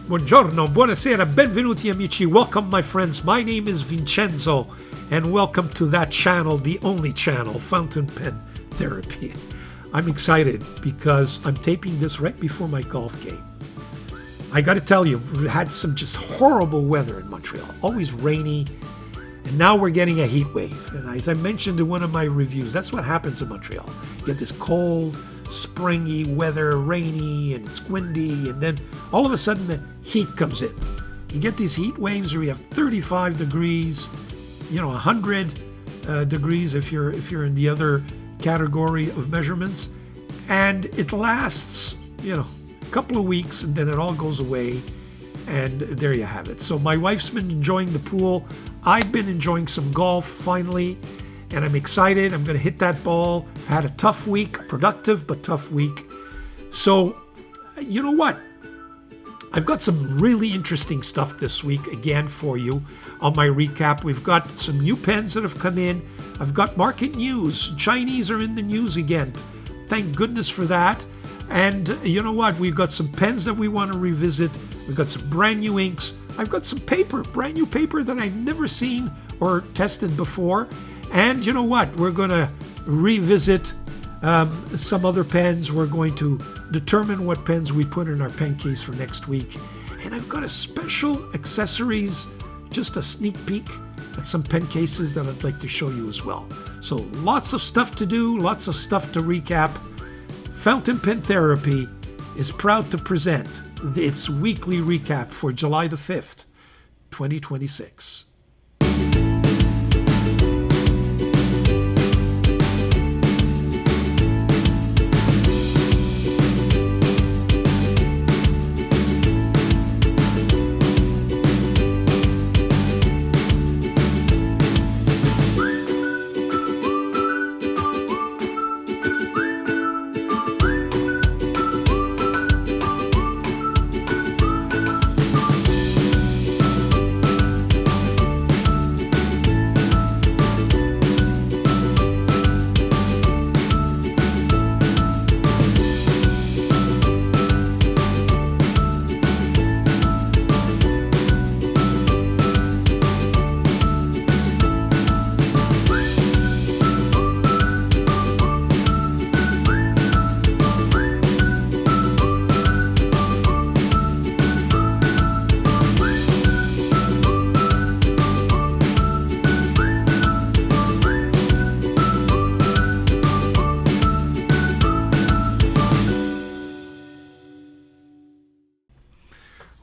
Buongiorno, buonasera, benvenuti amici. Welcome, my friends. My name is Vincenzo, and welcome to that channel, the only channel, Fountain Pen Therapy. I'm excited because I'm taping this right before my golf game. I got to tell you, we had some just horrible weather in Montreal, always rainy, and now we're getting a heat wave. And as I mentioned in one of my reviews, that's what happens in Montreal. You get this cold, springy weather, rainy, and it's windy, and then all of a sudden the heat comes in. You get these heat waves where you have 35 degrees, 100 degrees if you're in the other category of measurements, and it lasts, a couple of weeks, and then it all goes away, and there you have it. So my wife's been enjoying the pool. I've been enjoying some golf finally, and I'm excited. I'm going to hit that ball. I've had a tough week, productive but tough week. So, you know what? I've got some really interesting stuff this week again for you on my recap. We've got some new pens that have come in. I've got market news. Chinese are in the news again. Thank goodness for that. And you know what? We've got some pens that we want to revisit. We've got some brand new inks. I've got some paper, brand new paper that I've never seen or tested before. And you know what? We're going to revisit some other pens. We're going to determine what pens we put in our pen case for next week. And I've got a special accessories, just a sneak peek at some pen cases that I'd like to show you as well. So lots of stuff to do, lots of stuff to recap. Fountain Pen Therapy is proud to present its weekly recap for July the 5th, 2026.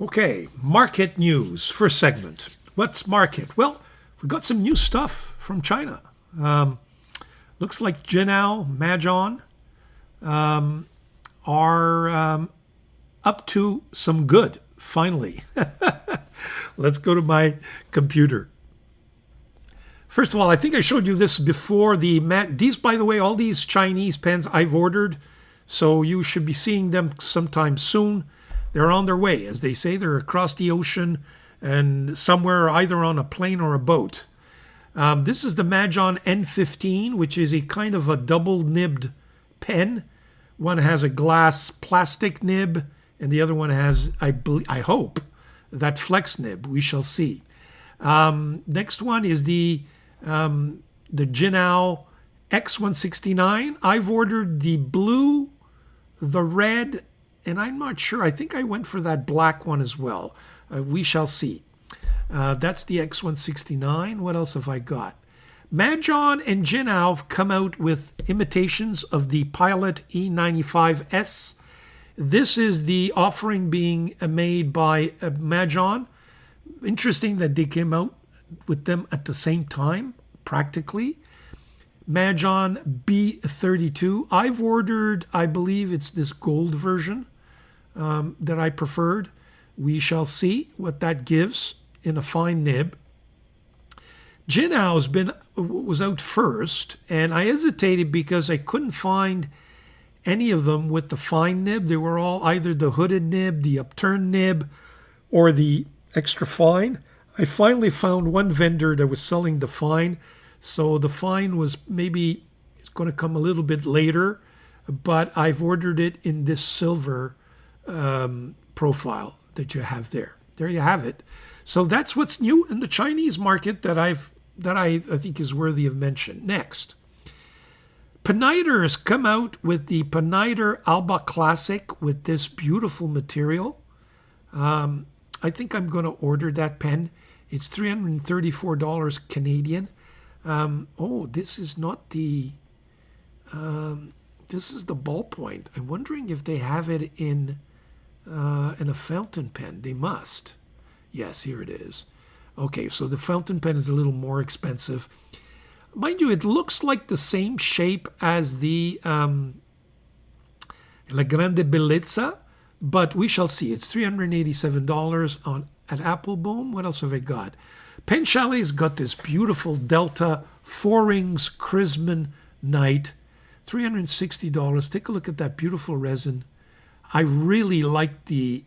Okay, market news, first segment. What's market? Well, we've got some new stuff from China. Looks like Jinao, Majon are up to some good, finally. Let's go to my computer. First of all, I think I showed you this before. These, by the way, all these Chinese pens I've ordered, so you should be seeing them sometime soon. They're on their way, as they say. They're across the ocean and somewhere either on a plane or a boat. This is the Majon N15, which is a kind of a double-nibbed pen. One has a glass plastic nib, and the other one has, I hope, that flex nib. We shall see. Next one is the Jinao X169. I've ordered the blue, the red, and I'm not sure. I think I went for that black one as well. We shall see. That's the X169. What else have I got? Majon and Jinao have come out with imitations of the Pilot E95S. This is the offering being made by Majon. Interesting that they came out with them at the same time, practically. Majon B32. I've ordered, I believe it's this gold version that I preferred. We shall see what that gives in a fine nib. Jinao's was out first, and I hesitated because I couldn't find any of them with the fine nib. They were all either the hooded nib, the upturned nib, or the extra fine. I finally found one vendor that was selling the fine, so the fine was maybe it's going to come a little bit later, but I've ordered it in this silver profile. that you have there. There you have it. So that's what's new in the Chinese market that I think is worthy of mention. Next, Pineider has come out with the Pineider Alba Classic with this beautiful material. I think I'm going to order that pen. It's $334 Canadian. Oh, this is not the... this is the ballpoint. I'm wondering if they have it in a fountain pen. They must. Yes, here it is. Okay, so the fountain pen is a little more expensive. Mind you, it looks like the same shape as the La Grande Bellezza, but we shall see. It's $387 at Appleboom. What else have I got? Pen Chalet's got this beautiful Delta 4-rings Chrisman Night, $360. Take a look at that beautiful resin. I really like the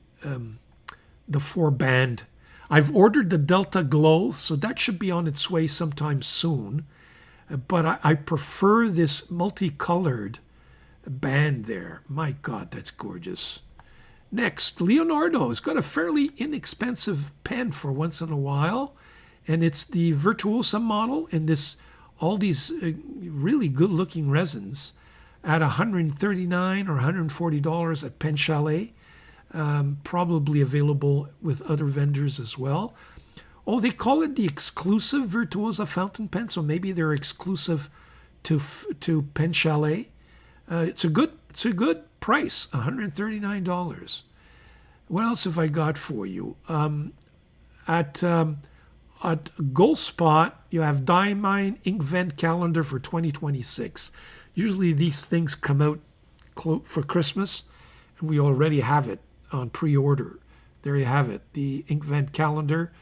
4-band. I've ordered the Delta Glow, so that should be on its way sometime soon. But I prefer this multicolored band there. My God, that's gorgeous. Next, Leonardo has got a fairly inexpensive pen for once in a while, and it's the Virtuosa model in all these really good-looking resins at $139 or $140 at Pen Chalet. Probably available with other vendors as well. Oh, they call it the exclusive Virtuosa fountain pen, so maybe they're exclusive to Pen Chalet. It's a good price, $139. What else have I got for you? At Gold Spot, you have Dieman Inkvent calendar for 2026. Usually these things come out for Christmas, and we already have it on pre-order. There you have it, the Inkvent calendar.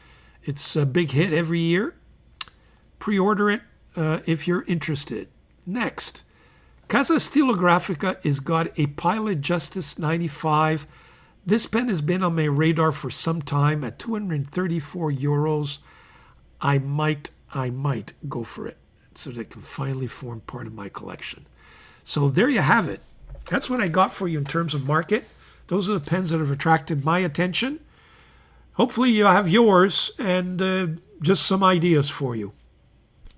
It's a big hit every year. Pre-order it if you're interested. Next, Casa Stilografica has got a Pilot Justice 95. This pen has been on my radar for some time at 234 euros. I might go for it so that it can finally form part of my collection. So there you have it. That's what I got for you in terms of market. Those are the pens that have attracted my attention. Hopefully you have yours and just some ideas for you.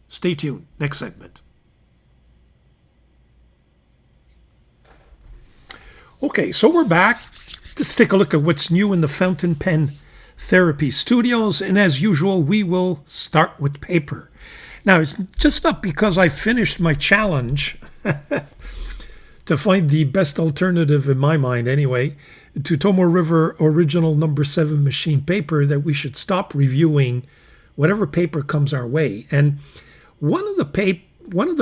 Stay tuned. Next segment. Okay, so we're back. Let's take a look at what's new in the Fountain Pen Therapy Studios. And as usual, we will start with paper. Now, it's just not because I finished my challenge to find the best alternative, in my mind anyway, to Tomoe River Original No. 7 machine paper that we should stop reviewing whatever paper comes our way. And one of the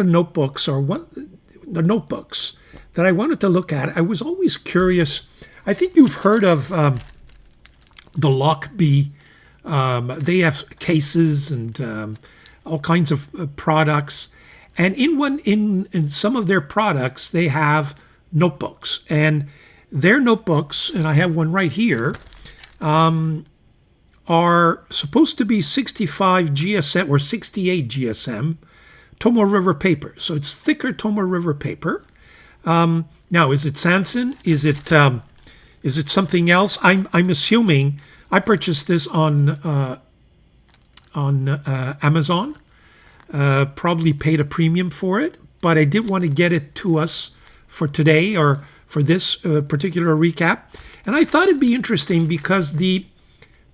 notebooks that I wanted to look at, I was always curious. I think you've heard of the Lochby. They have cases and all kinds of products. And in some of their products, they have notebooks. And their notebooks, and I have one right here, are supposed to be 65 GSM or 68 GSM Tomoe River paper. So it's thicker Tomoe River paper. Now, is it Sanson? Is it something else? I'm assuming I purchased this on Amazon. Probably paid a premium for it, but I did want to get it to us for today or for this particular recap. And I thought it'd be interesting because the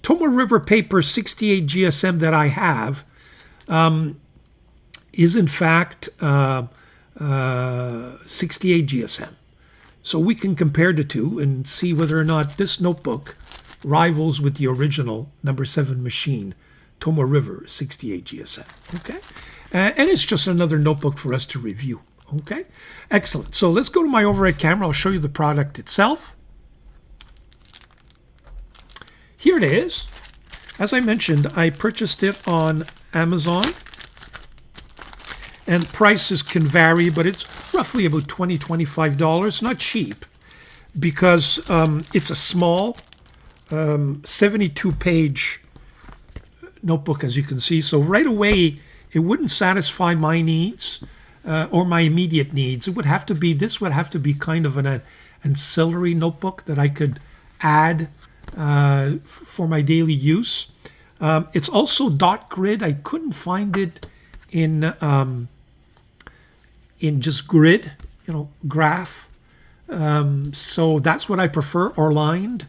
Tomoe River paper 68 GSM that I have is in fact 68 GSM. So we can compare the two and see whether or not this notebook rivals with the original No. 7 machine, Tomoe River 68 GSM. Okay, and it's just another notebook for us to review. Okay, excellent. So let's go to my overhead camera. I'll show you the product itself. Here it is. As I mentioned, I purchased it on Amazon. And prices can vary, but it's roughly about $20, $25. Not cheap, because it's a small 72-page notebook, as you can see. So right away, it wouldn't satisfy my needs or my immediate needs. This would have to be kind of an ancillary notebook that I could add for my daily use. It's also dot grid. I couldn't find it in just grid, graph. So that's what I prefer, or lined.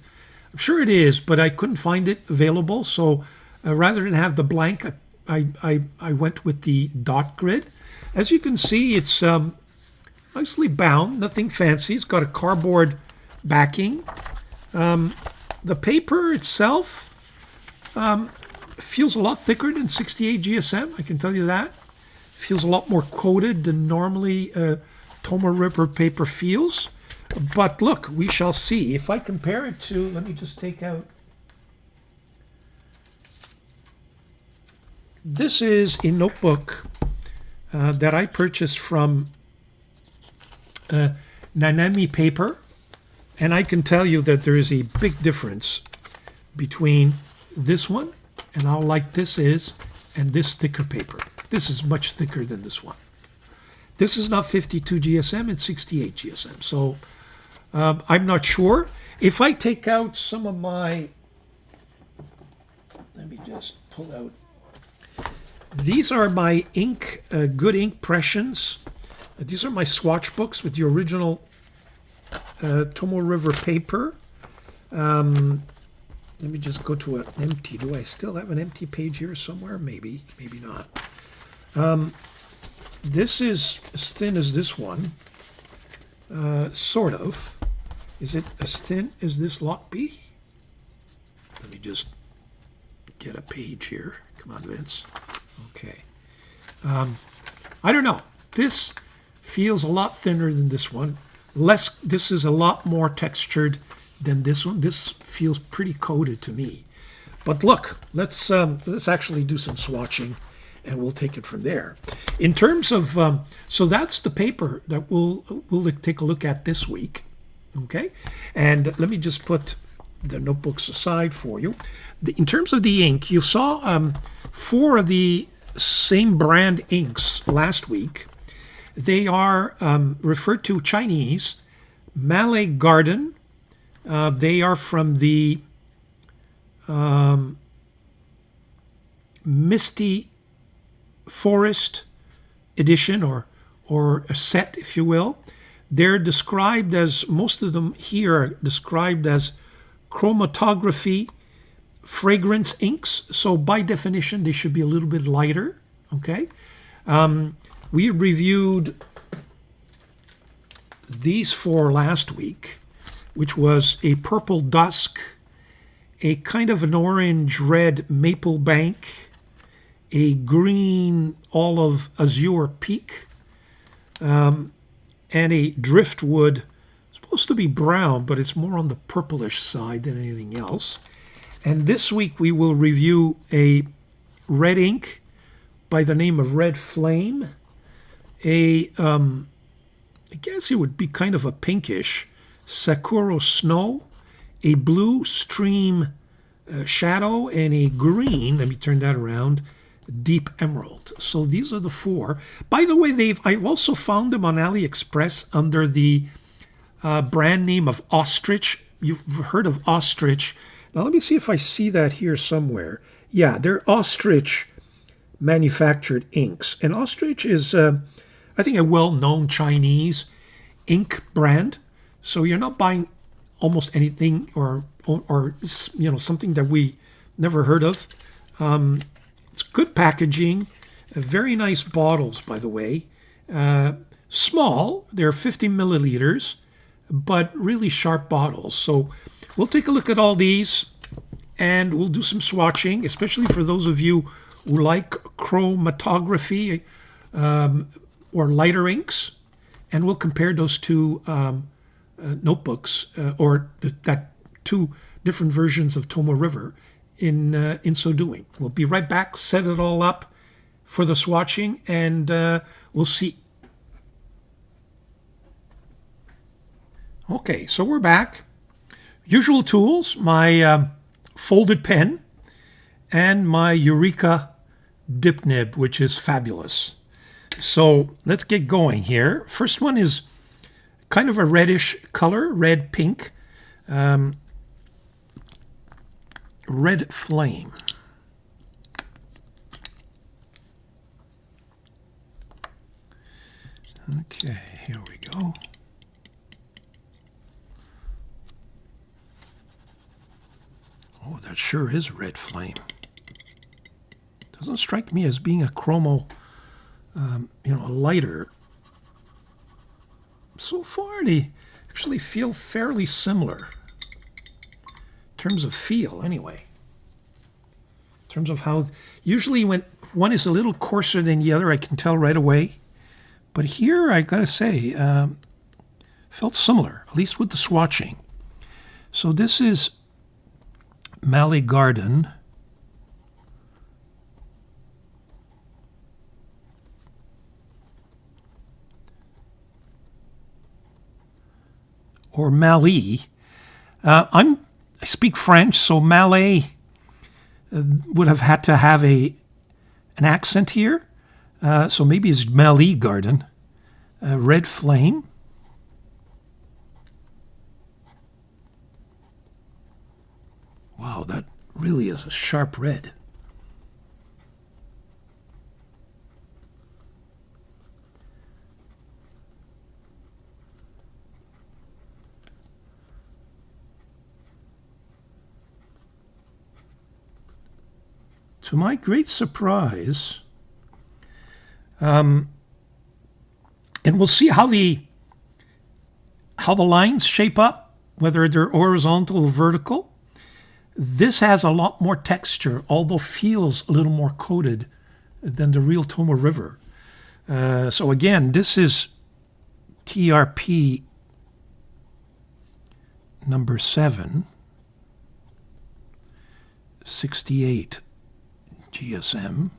I'm sure it is, but I couldn't find it available. So rather than have the blank, I went with the dot grid. As you can see, it's nicely bound, nothing fancy. It's got a cardboard backing. The paper itself feels a lot thicker than 68 GSM, I can tell you that. Feels a lot more coated than normally Tomoe River paper feels. But look, we shall see. If I compare it to, let me just take out. This is a notebook that I purchased from Nanami Paper. And I can tell you that there is a big difference between this one and how light this is and this thicker paper. This is much thicker than this one. This is not 52 GSM, it's 68 GSM. So I'm not sure. If I take out some of my, let me just pull out. These are my ink, good ink impressions. These are my swatch books with the original Tomoe River paper. Let me just go to an empty. Do I still have an empty page here somewhere? Maybe, maybe not. This is as thin as this one, sort of. Is it as thin as this Lochby? Let me just get a page here. Come on, Vince. Okay. I don't know. This feels a lot thinner than this one. This is a lot more textured than this one. This feels pretty coated to me. But look, let's actually do some swatching, and we'll take it from there. In terms of, so that's the paper that we'll take a look at this week, okay? And let me just put the notebooks aside for you. In terms of the ink, you saw 4 of the same brand inks last week. They are referred to Chinese, MALLEE Garden. They are from the Misty Forest edition, or a set, if you will. They're described as, most of them here are described as chromatography fragrance inks. So by definition, they should be a little bit lighter, okay? We reviewed these 4 last week, which was a purple dusk, a kind of an orange-red maple bank, a green olive azure peak, and a driftwood, supposed to be brown, but it's more on the purplish side than anything else. And this week we will review a red ink by the name of Red Flame, I guess it would be kind of a pinkish Sakura Snow, a blue Stream Shadow, and a green, let me turn that around, Deep Emerald. So these are the 4. By the way, I've also found them on AliExpress under the brand name of Ostrich. You've heard of Ostrich. Now let me see if I see that here somewhere. Yeah, they're Ostrich manufactured inks. And Ostrich is, I think, a well-known Chinese ink brand. So you're not buying almost anything or something that we never heard of. It's good packaging, very nice bottles, by the way. Small, they're 50 milliliters, but really sharp bottles. So we'll take a look at all these, and we'll do some swatching, especially for those of you who like chromatography or lighter inks. And we'll compare those 2 notebooks, or that 2 different versions of Tomoe River in so doing. We'll be right back, set it all up for the swatching, and we'll see. Okay, so we're back. Usual tools, my folded pen and my Eureka dip nib, which is fabulous. So let's get going here. First one is kind of a reddish color, red-pink. Red Flame. Okay, here we go. Oh, that sure is Red Flame. Doesn't strike me as being a chromo, a lighter. So far, they actually feel fairly similar. In terms of feel, anyway. In terms of how, usually when one is a little coarser than the other, I can tell right away. But here, I gotta say, felt similar, at least with the swatching. So this is MALLEE Garden. Or MALLEE. I speak French, so MALLEE would have had to have an accent here. So maybe it's MALLEE Garden. Red Flame. Wow, that really is a sharp red. To my great surprise, and we'll see how the lines shape up, whether they're horizontal or vertical. This has a lot more texture, although feels a little more coated than the real Tomoe River. So again, this is TRP number 7, 68 GSM.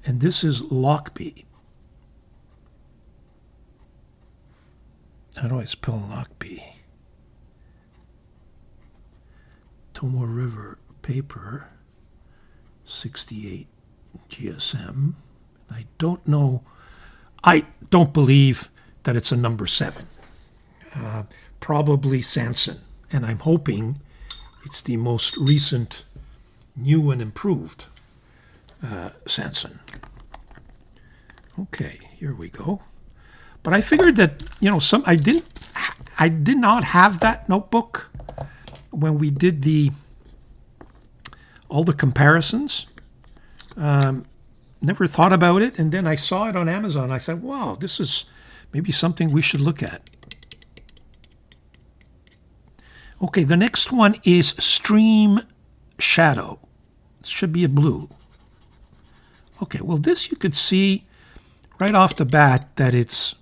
And this is Lochby. How do I spell Lochby? Tomoe River paper, 68 GSM. I don't know. I don't believe that it's a number 7. Probably Sanson. And I'm hoping it's the most recent, new and improved Sanson. Okay, here we go. But I figured that, I did not have that notebook when we did all the comparisons. Never thought about it, and then I saw it on Amazon. I said, wow, this is maybe something we should look at. Okay, the next one is Stream Shadow. It should be a blue. Okay, well, this you could see right off the bat that it's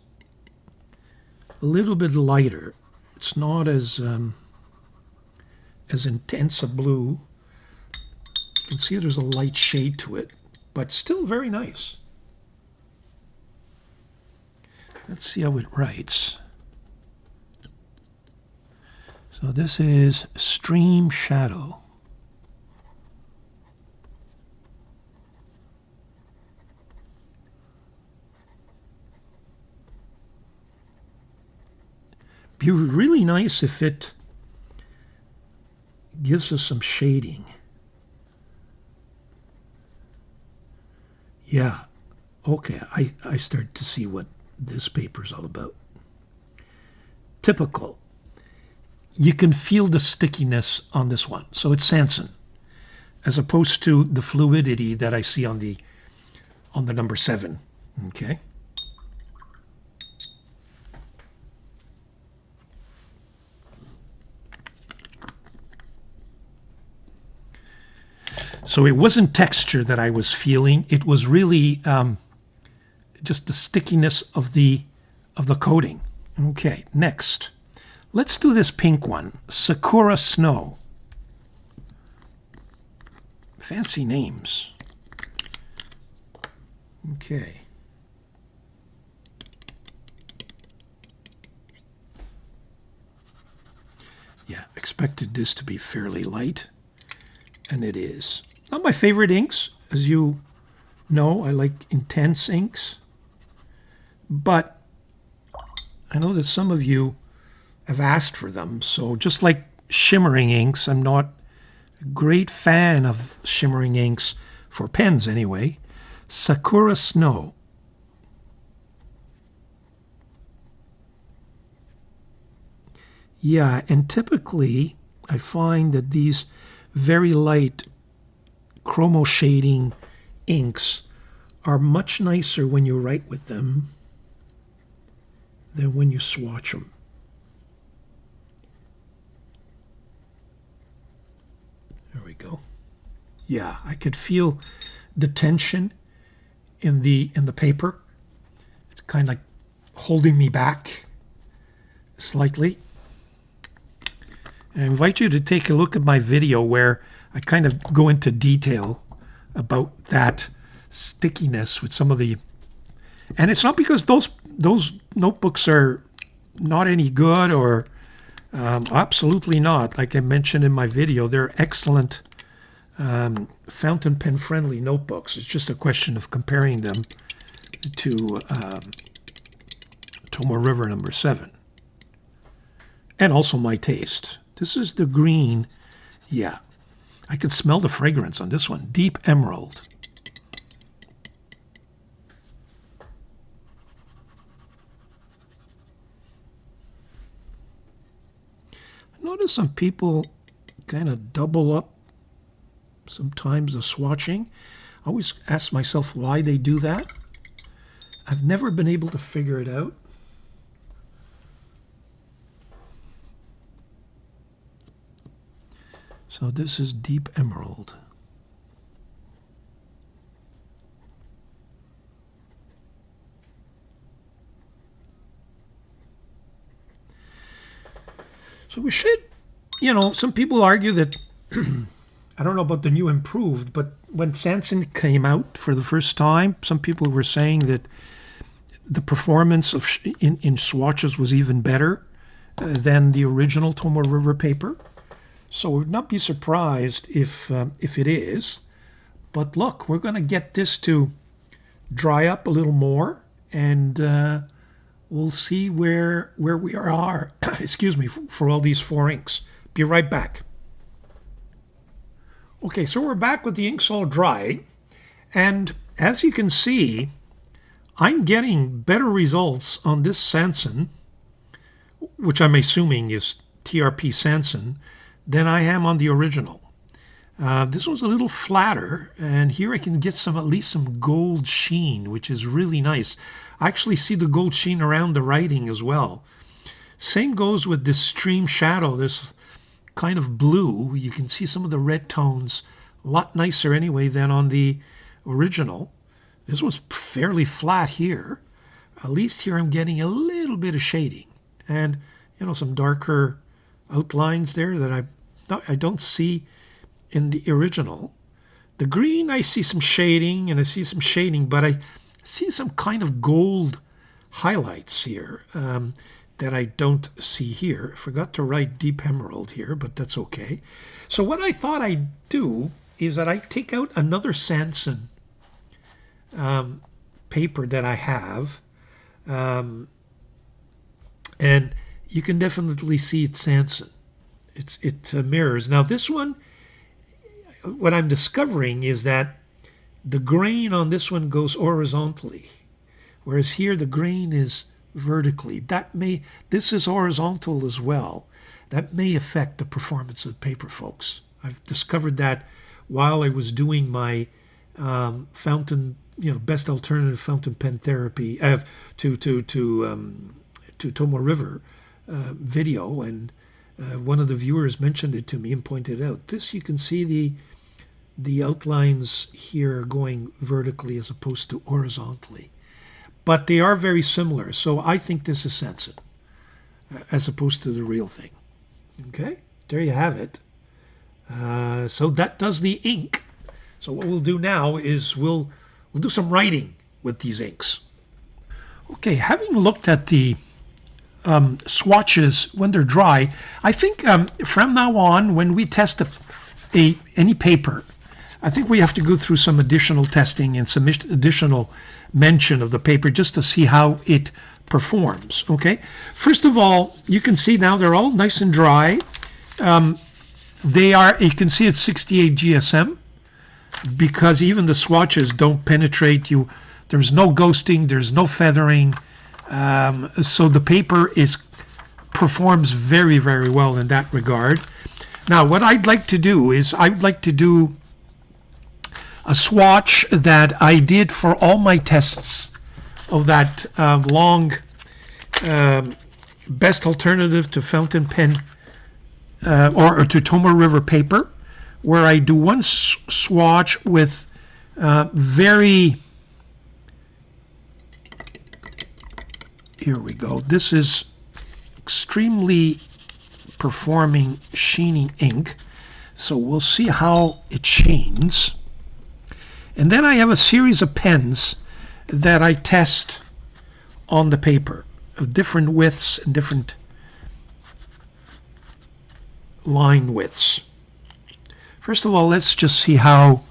a little bit lighter. It's not as intense a blue. You can see there's a light shade to it, but still very nice. Let's see how it writes. So this is Stream Shadow. Be really nice if it gives us some shading. Yeah, okay, I start to see what this paper's all about. Typical. You can feel the stickiness on this one. So it's Sanson, as opposed to the fluidity that I see on the number 7. Okay. So it wasn't texture that I was feeling. It was really just the stickiness of the coating. Okay, next. Let's do this pink one, Sakura Snow. Fancy names. Okay. Yeah, expected this to be fairly light, and it is. Not my favorite inks, as you know. I like intense inks, but I know that some of you have asked for them. So just like shimmering inks, I'm not Great fan of shimmering inks, for pens anyway. Sakura Snow. Yeah, and typically I find that these very light chromo shading inks are much nicer when you write with them than when you swatch them. There we go. Yeah, I could feel the tension in the paper. It's kind of like holding me back slightly. And I invite you to take a look at my video where I kind of go into detail about that stickiness with some of the, and it's not because those notebooks are not any good or absolutely not. Like I mentioned in my video, they're excellent fountain pen friendly notebooks. It's just a question of comparing them to Tomoe River number 7, and also my taste. This is the green. Yeah, I could smell the fragrance on this one. Deep Emerald. I notice some people kind of double up sometimes the swatching. I always ask myself why they do that. I've never been able to figure it out. So this is Deep Emerald. So we should, you know, some people argue that, I don't know about the new improved, but when Sanson came out for the first time, some people were saying that the performance of in swatches was even better than the original Tomoe River paper. So we would not be surprised if it is. But look, we're going to get this to dry up a little more, and we'll see where we are, excuse me, for all these 4 inks. Be right back. Okay, so we're back with the inks all dry, and as you can see, I'm getting better results on this Sanson, which I'm assuming is TRP Sanson, than I am on the original. This one's a little flatter, and here I can get at least some gold sheen, which is really nice. I actually see the gold sheen around the writing as well. Same goes with this stream shadow, this kind of blue. You can see some of the red tones, a lot nicer anyway than on the original. This one's fairly flat here. At least here I'm getting a little bit of shading, and you know, some darker outlines there that I don't see in the original. The green, I see some shading, and I see some shading, but I see some kind of gold highlights here that I don't see here. I forgot to write Deep Emerald here, but that's okay. So what I thought I'd do is that I take out another Sanson paper that I have, and you can definitely see it's Sanson. It mirrors. Now this one, what I'm discovering is that the grain on this one goes horizontally, whereas here the grain is vertically. This is horizontal as well. That may affect the performance of the paper, folks. I've discovered that while I was doing my best alternative fountain pen therapy to Tomoe River video, and one of the viewers mentioned it to me and pointed out. This, you can see the outlines here going vertically as opposed to horizontally. But they are very similar, so I think this is Sanson as opposed to the real thing. Okay, there you have it. So that does the ink. So what we'll do now is we'll do some writing with these inks. Okay, having looked at the swatches when they're dry, I think from now on, when we test any paper, I think we have to go through some additional testing and some additional mention of the paper just to see how it performs. Okay, first of all, you can see now they're all nice and dry. They are, you can see it's 68 GSM because even the swatches don't penetrate you. There's no ghosting, there's no feathering. So the paper performs very, very well in that regard. Now, what I'd like to do is I'd like to do a swatch that I did for all my tests of that long best alternative to fountain pen or to Tomoe River paper, where I do one swatch with very, here we go, this is extremely performing sheening ink, so we'll see how it sheens. And then I have a series of pens that I test on the paper of different widths and different line widths. First of all, let's just see how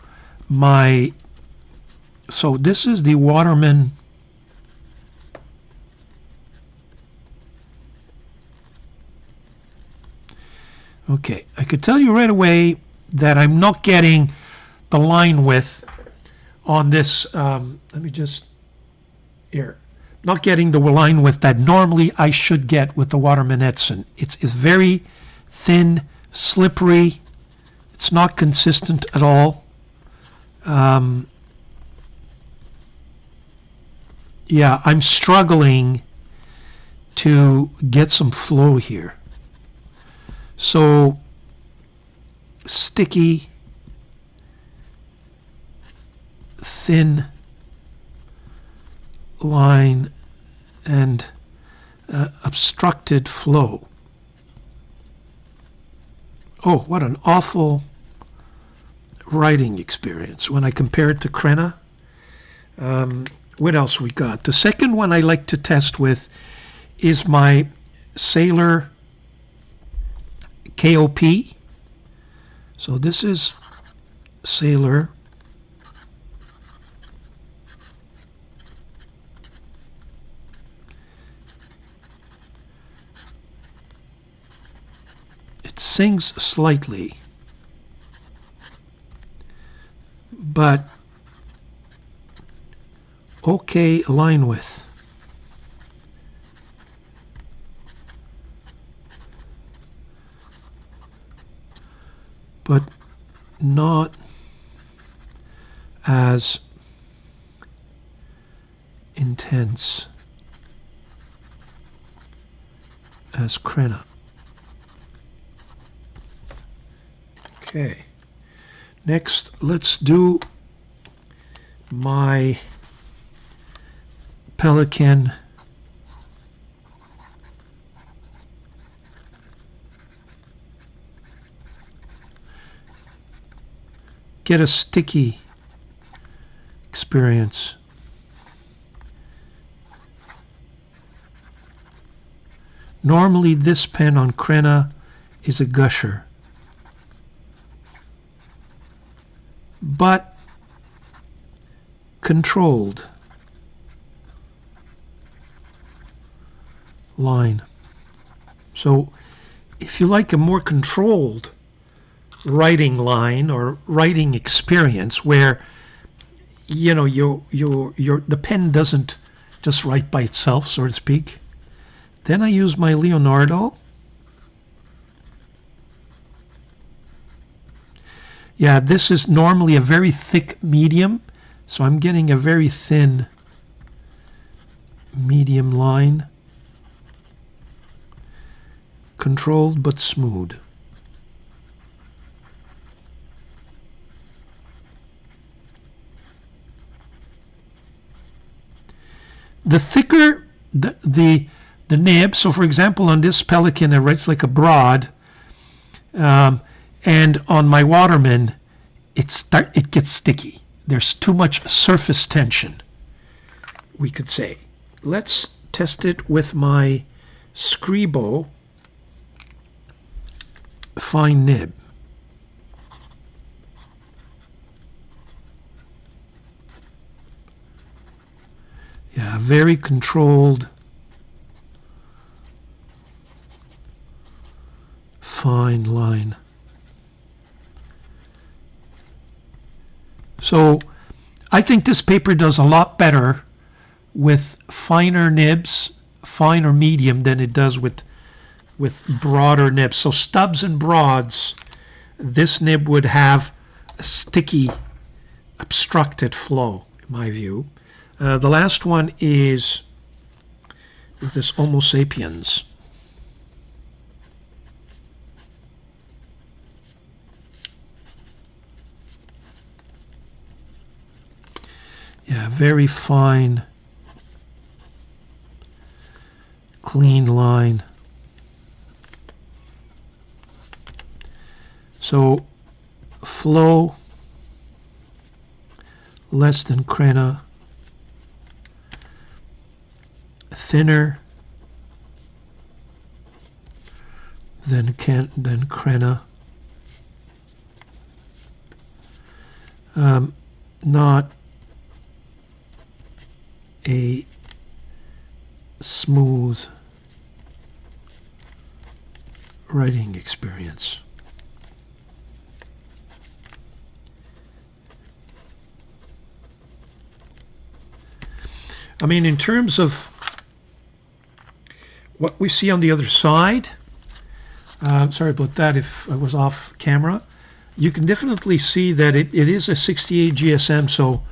so this is the Waterman Okay, I could tell you right away that I'm not getting the line width on this. Let me just, here. Not getting the line width that normally I should get with the Waterman Edson. It's very thin, slippery. It's not consistent at all. Yeah, I'm struggling to get some flow here. So sticky, thin line, and obstructed flow. Oh, what an awful writing experience when I compare it to Crenna. What else we got? The second one I like to test with is my Sailor KOP. So this is Sailor. It sings slightly, but okay line width. But not as intense as Crenna. Okay. Next, let's do my Pelican get a sticky experience. Normally this pen on Crenna is a gusher, but controlled line. So if you like a more controlled writing line or writing experience where the pen doesn't just write by itself, so to speak, then I use my Leonardo. Yeah, this is normally a very thick medium, so I'm getting a very thin medium line, controlled but smooth. The thicker the nib, so for example on this Pelican it writes like a broad, and on my Waterman it gets sticky. There's too much surface tension, we could say. Let's test it with my Scribo fine nib. Yeah, very controlled, fine line. So I think this paper does a lot better with finer nibs, fine or medium, than it does with broader nibs. So stubs and broads, this nib would have a sticky, obstructed flow, in my view. The last one is with this Homo sapiens. Yeah, very fine, clean line. So flow less than Crenna, thinner than Crenna, not a smooth writing experience. I mean, in terms of what we see on the other side, sorry about that if I was off camera, you can definitely see that it is a 68 GSM, so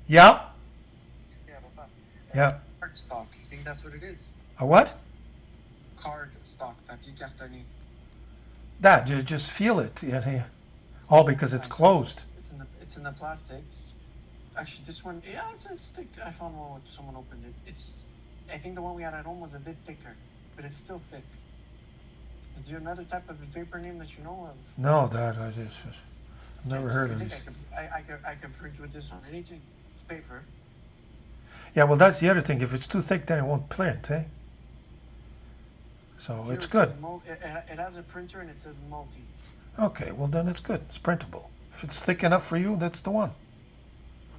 yeah. Yeah. Card stock. You think that's what it is? A what? Card stock. That you have to need. That you just feel it. Yeah. All because it's closed. It's in the plastic. Actually, this one. Yeah, it's thick. I found one when someone opened it. I think the one we had at home was a bit thicker, but it's still thick. Is there another type of paper name that you know of? No, that I've never heard of this. I can print with this on anything. It's paper. Yeah, well, that's the other thing. If it's too thick, then it won't print, eh? So it's good. It has a printer and it says multi. Okay, well then it's good. It's printable. If it's thick enough for you, that's the one.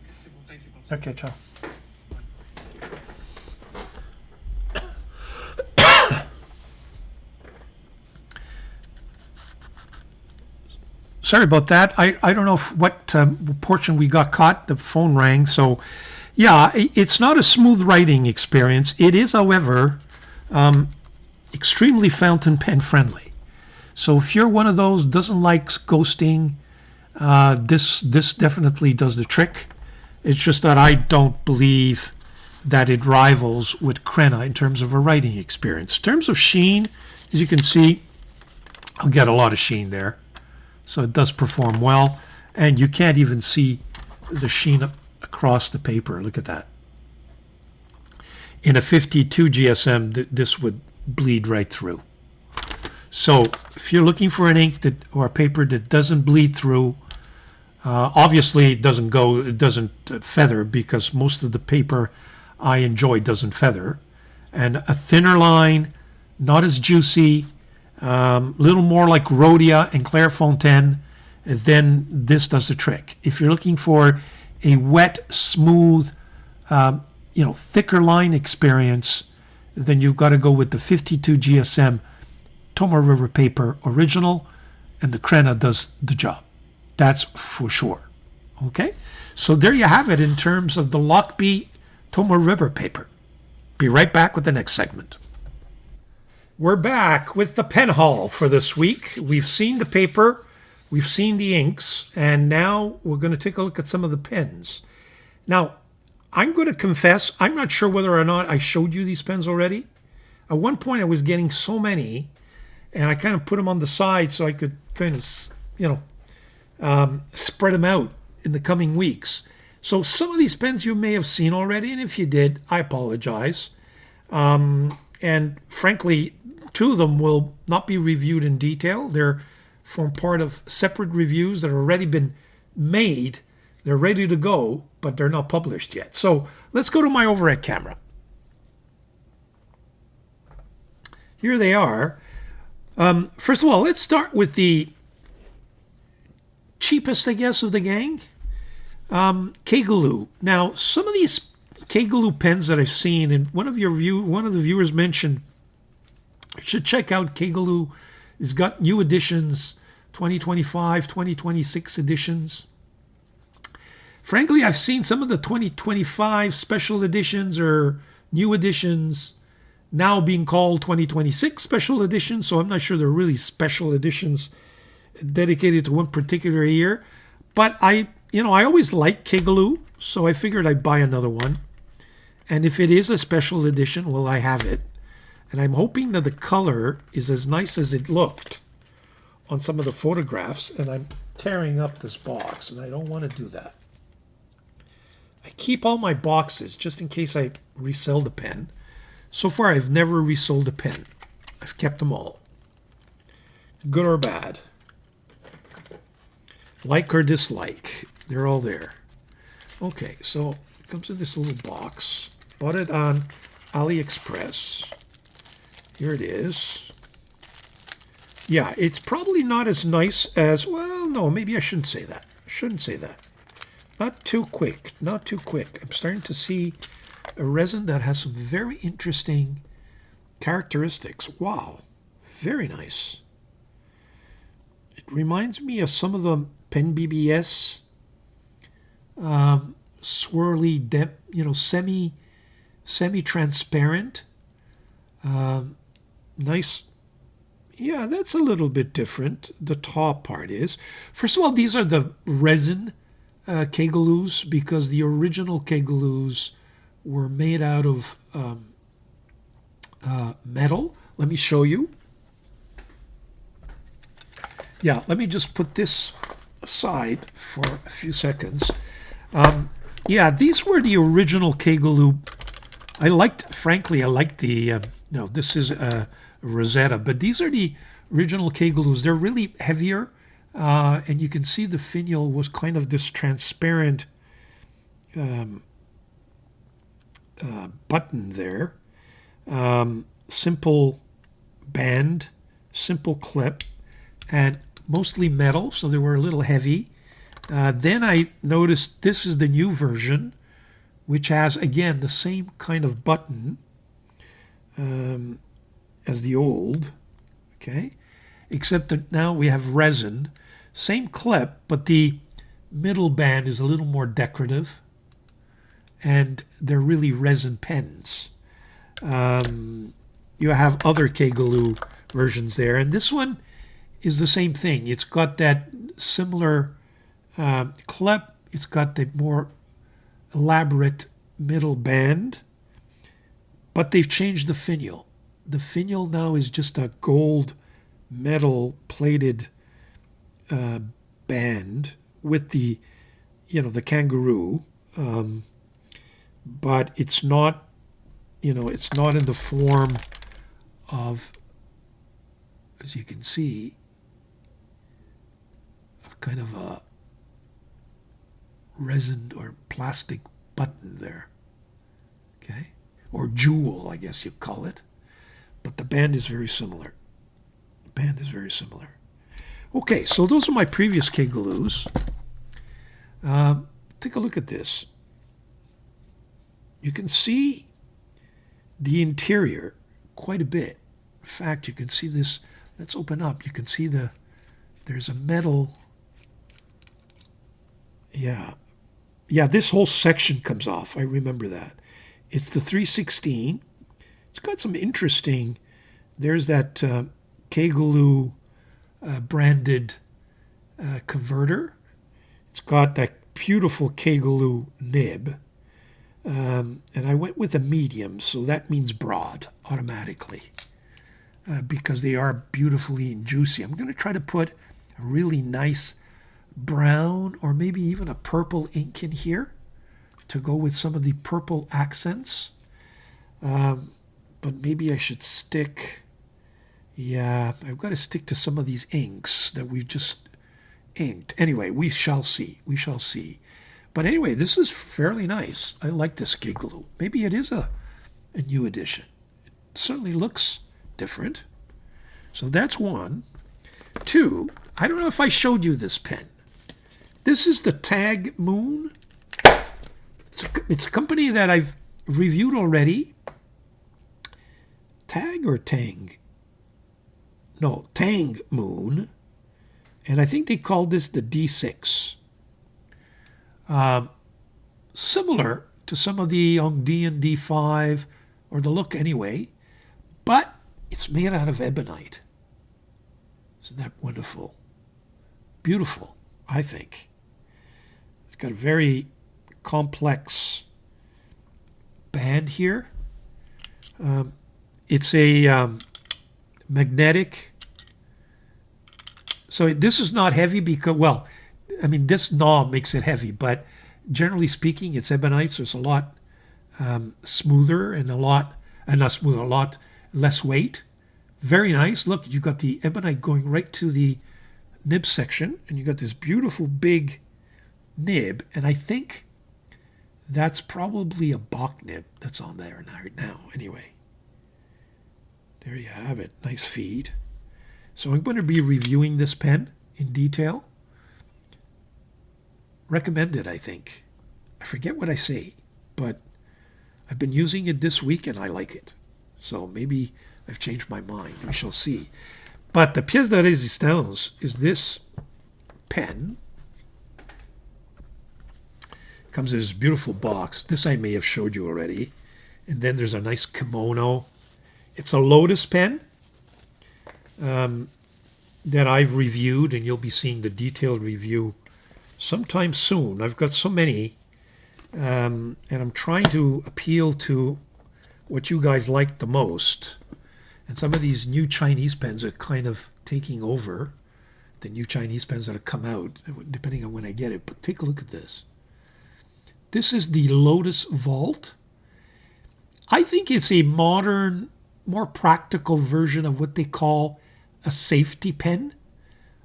Okay, so thank you. Okay, ciao. Sorry about that. I don't know what portion we got caught. The phone rang. So, yeah, it's not a smooth writing experience. It is, however, extremely fountain pen friendly. So if you're one of those doesn't like ghosting, this definitely does the trick. It's just that I don't believe that it rivals with Crenna in terms of a writing experience. In terms of sheen, as you can see, I'll get a lot of sheen there. So it does perform well, and you can't even see the sheen across the paper. Look at that. In a 52 GSM, this would bleed right through. So if you're looking for an ink or a paper that doesn't bleed through, obviously it doesn't feather, because most of the paper I enjoy doesn't feather, and a thinner line, not as juicy, little more like Rhodia and Clairefontaine, then this does the trick. If you're looking for a wet, smooth, thicker line experience, then you've got to go with the 52 GSM Tomoe River paper original, and the Crenna does the job. That's for sure. Okay? So there you have it in terms of the Lochby Tomoe River paper. Be right back with the next segment. We're back with the pen haul for this week. We've seen the paper, we've seen the inks, and now we're going to take a look at some of the pens. Now, I'm going to confess, I'm not sure whether or not I showed you these pens already. At one point, I was getting so many, and I kind of put them on the side so I could kind of, spread them out in the coming weeks. So some of these pens you may have seen already, and if you did, I apologize. And frankly, two of them will not be reviewed in detail. They're form part of separate reviews that have already been made. They're ready to go, but they're not published yet. So let's go to my overhead camera. Here they are. First of all, let's start with the cheapest, I guess, of the gang. K-Glue. Now, some of these K-Glue pens that I've seen, and one of the viewers mentioned, you should check out K-Glue. It's got new editions, 2025, 2026 editions. Frankly, I've seen some of the 2025 special editions or new editions now being called 2026 special editions, so I'm not sure they're really special editions dedicated to one particular year. But I always like K-Glue, so I figured I'd buy another one. And if it is a special edition, well, I have it. And I'm hoping that the color is as nice as it looked on some of the photographs. And I'm tearing up this box, and I don't want to do that. I keep all my boxes just in case I resell the pen. So far, I've never resold a pen. I've kept them all. Good or bad. Like or dislike. They're all there. Okay, so it comes in this little box. Bought it on AliExpress. Here it is. Yeah, it's probably not as nice as, well, no, maybe I shouldn't say that. Not too quick, not too quick. I'm starting to see a resin that has some very interesting characteristics. Wow, very nice. It reminds me of some of the Pen BBS swirly, semi-transparent. Nice. Yeah, that's a little bit different. The top part is. First of all, these are the resin K-Glues, because the original K-Glues were made out of metal. Let me show you. Yeah, let me just put this aside for a few seconds. Yeah, these were the original K-Glue. Frankly, I liked the, no, this is a Rosetta, but these are the original K-Glues. They're really heavier, and you can see the finial was kind of this transparent button there. Simple band, simple clip, and mostly metal, so they were a little heavy. Then I noticed this is the new version, which has, again, the same kind of button as the old, okay? Except that now we have resin. Same clip, but the middle band is a little more decorative, and they're really resin pens. You have other K-Glue versions there, and this one is the same thing. It's got that similar clip. It's got the more elaborate middle band, but they've changed the finial. The finial now is just a gold metal plated band with the, the kangaroo, but it's not, it's not in the form of, as you can see, of kind of a resin or plastic button there, okay, or jewel, I guess you call it. But the band is very similar. Okay, so those are my previous K-Glues. Take a look at this. You can see the interior quite a bit. In fact, you can see this. Let's open up. You can see there's a metal. Yeah, this whole section comes off. I remember that. It's the 316. It's got some interesting, there's that K-Glue branded converter. It's got that beautiful K-Glue nib. And I went with a medium, so that means broad automatically, because they are beautifully and juicy. I'm going to try to put a really nice brown or maybe even a purple ink in here to go with some of the purple accents. But maybe I should stick, I've got to stick to some of these inks that we've just inked. Anyway, we shall see. But anyway, this is fairly nice. I like this K-Glue. Maybe it is a new edition. It certainly looks different. So that's one. Two, I don't know if I showed you this pen. This is the Tag Moon. It's a company that I've reviewed already. Tag or Tang? No, Tang Moon. And I think they called this the D6. Similar to some of the D and D5, or the look anyway, but it's made out of ebonite. Isn't that wonderful? Beautiful, I think. It's got a very complex band here. It's a magnetic. So this is not heavy because, well, I mean, this knob makes it heavy, but generally speaking, it's ebonite, so it's a lot smoother and a lot less weight. Very nice. Look, you've got the ebonite going right to the nib section, and you've got this beautiful big nib, and I think that's probably a Bach nib that's on there right now. Anyway, there you have it. Nice feed. So I'm going to be reviewing this pen in detail. Recommended, I think. I forget what I say, but I've been using it this week and I like it. So maybe I've changed my mind. We shall see. But the pièce de résistance is this pen. Comes in this beautiful box. This I may have showed you already. And then there's a nice kimono. It's a Lotus pen that I've reviewed, and you'll be seeing the detailed review sometime soon. I've got so many, and I'm trying to appeal to what you guys like the most. And some of these new Chinese pens are kind of taking over the new Chinese pens that have come out, depending on when I get it. But take a look at this. This is the Lotus Vault. I think it's a modern, more practical version of what they call a safety pen.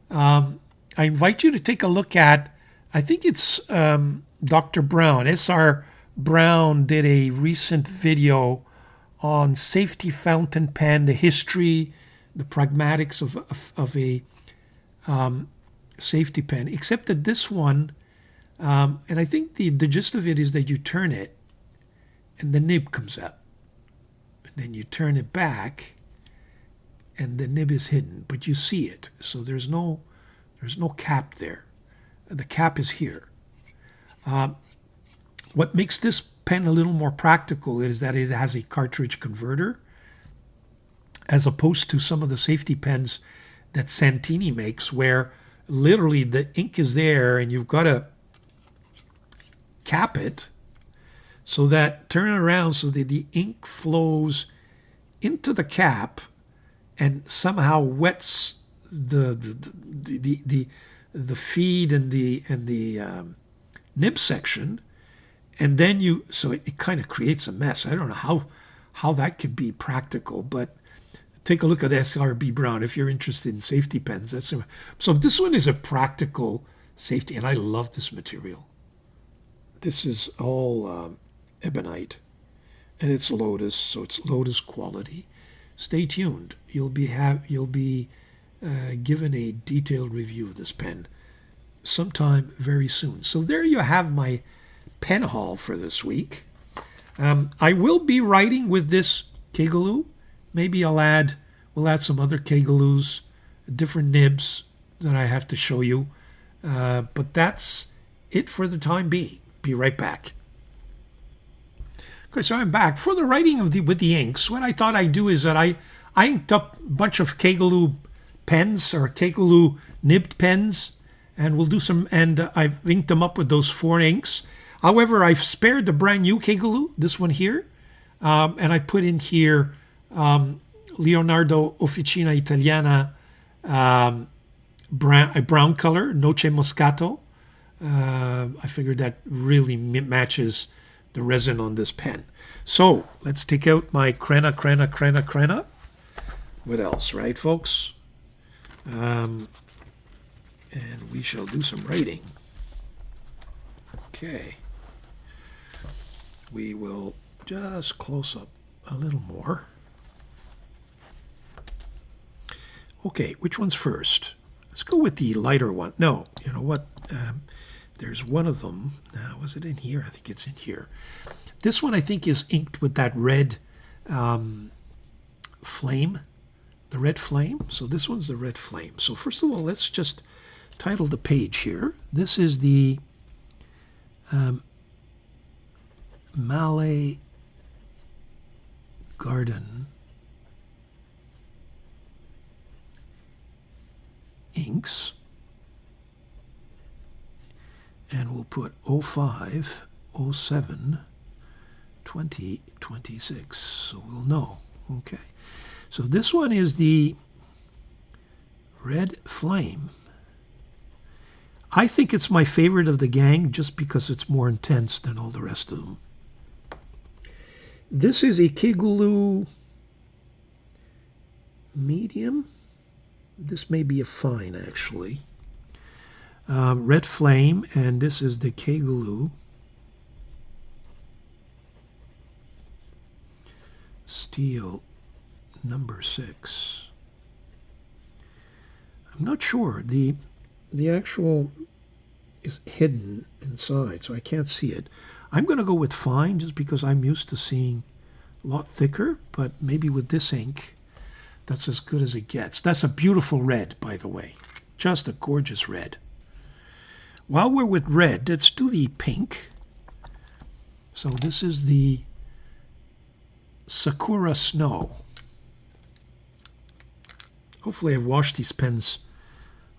I invite you to take a look at, I think it's Dr. Brown. S.R. Brown did a recent video on safety fountain pen, the history, the pragmatics of a safety pen, except that this one, and I think the gist of it is that you turn it and the nib comes out. And then you turn it back and the nib is hidden, but you see it. So there's no cap there. The cap is here. What makes this pen a little more practical is that it has a cartridge converter, as opposed to some of the safety pens that Santini makes, where literally the ink is there and you've got to cap it so that, turn it around so that the ink flows into the cap and somehow wets the feed and the nib section, and then so it kind of creates a mess. I don't know how that could be practical, but take a look at SRB Brown if you're interested in safety pens. So this one is a practical safety, and I love this material. This is all ebonite, and it's Lotus, so it's Lotus quality. Stay tuned. You'll be given a detailed review of this pen sometime very soon. So there you have my pen haul for this week. I will be writing with this Kegeloo. Maybe we'll add some other Kegaloos, different nibs that I have to show you. But that's it for the time being. Be right back. Okay, so I'm back. For the writing with the inks, what I thought I'd do is that I inked up a bunch of Kegeloo pens, or Kegeloo nibbed pens, and we'll do some, and I've inked them up with those 4 inks. However, I've spared the brand new Kegeloo, this one here, and I put in here Leonardo Officina Italiana a brown color, Noce Moscato. I figured that really matches the resin on this pen. So let's take out my Crena. What else, right, folks? And we shall do some writing. Okay. We will just close up a little more. Okay, which one's first? Let's go with the lighter one. No, you know what? There's one of them. Was it in here? I think it's in here. This one I think is inked with that red flame, the red flame. So this one's the red flame. So first of all, let's just title the page here. This is the MALLEE Garden inks, and we'll put 05, 07, 20, 26, so we'll know. Okay, so this one is the red flame. I think it's my favorite of the gang just because it's more intense than all the rest of them. This is a Kegulu medium. This may be a fine, actually. Red flame, and this is the Kegulu steel number 6. I'm not sure. The actual is hidden inside, so I can't see it. I'm going to go with fine just because I'm used to seeing a lot thicker, but maybe with this ink, that's as good as it gets. That's a beautiful red, by the way. Just a gorgeous red. While we're with red, let's do the pink. So this is the Sakura Snow. Hopefully I've washed these pens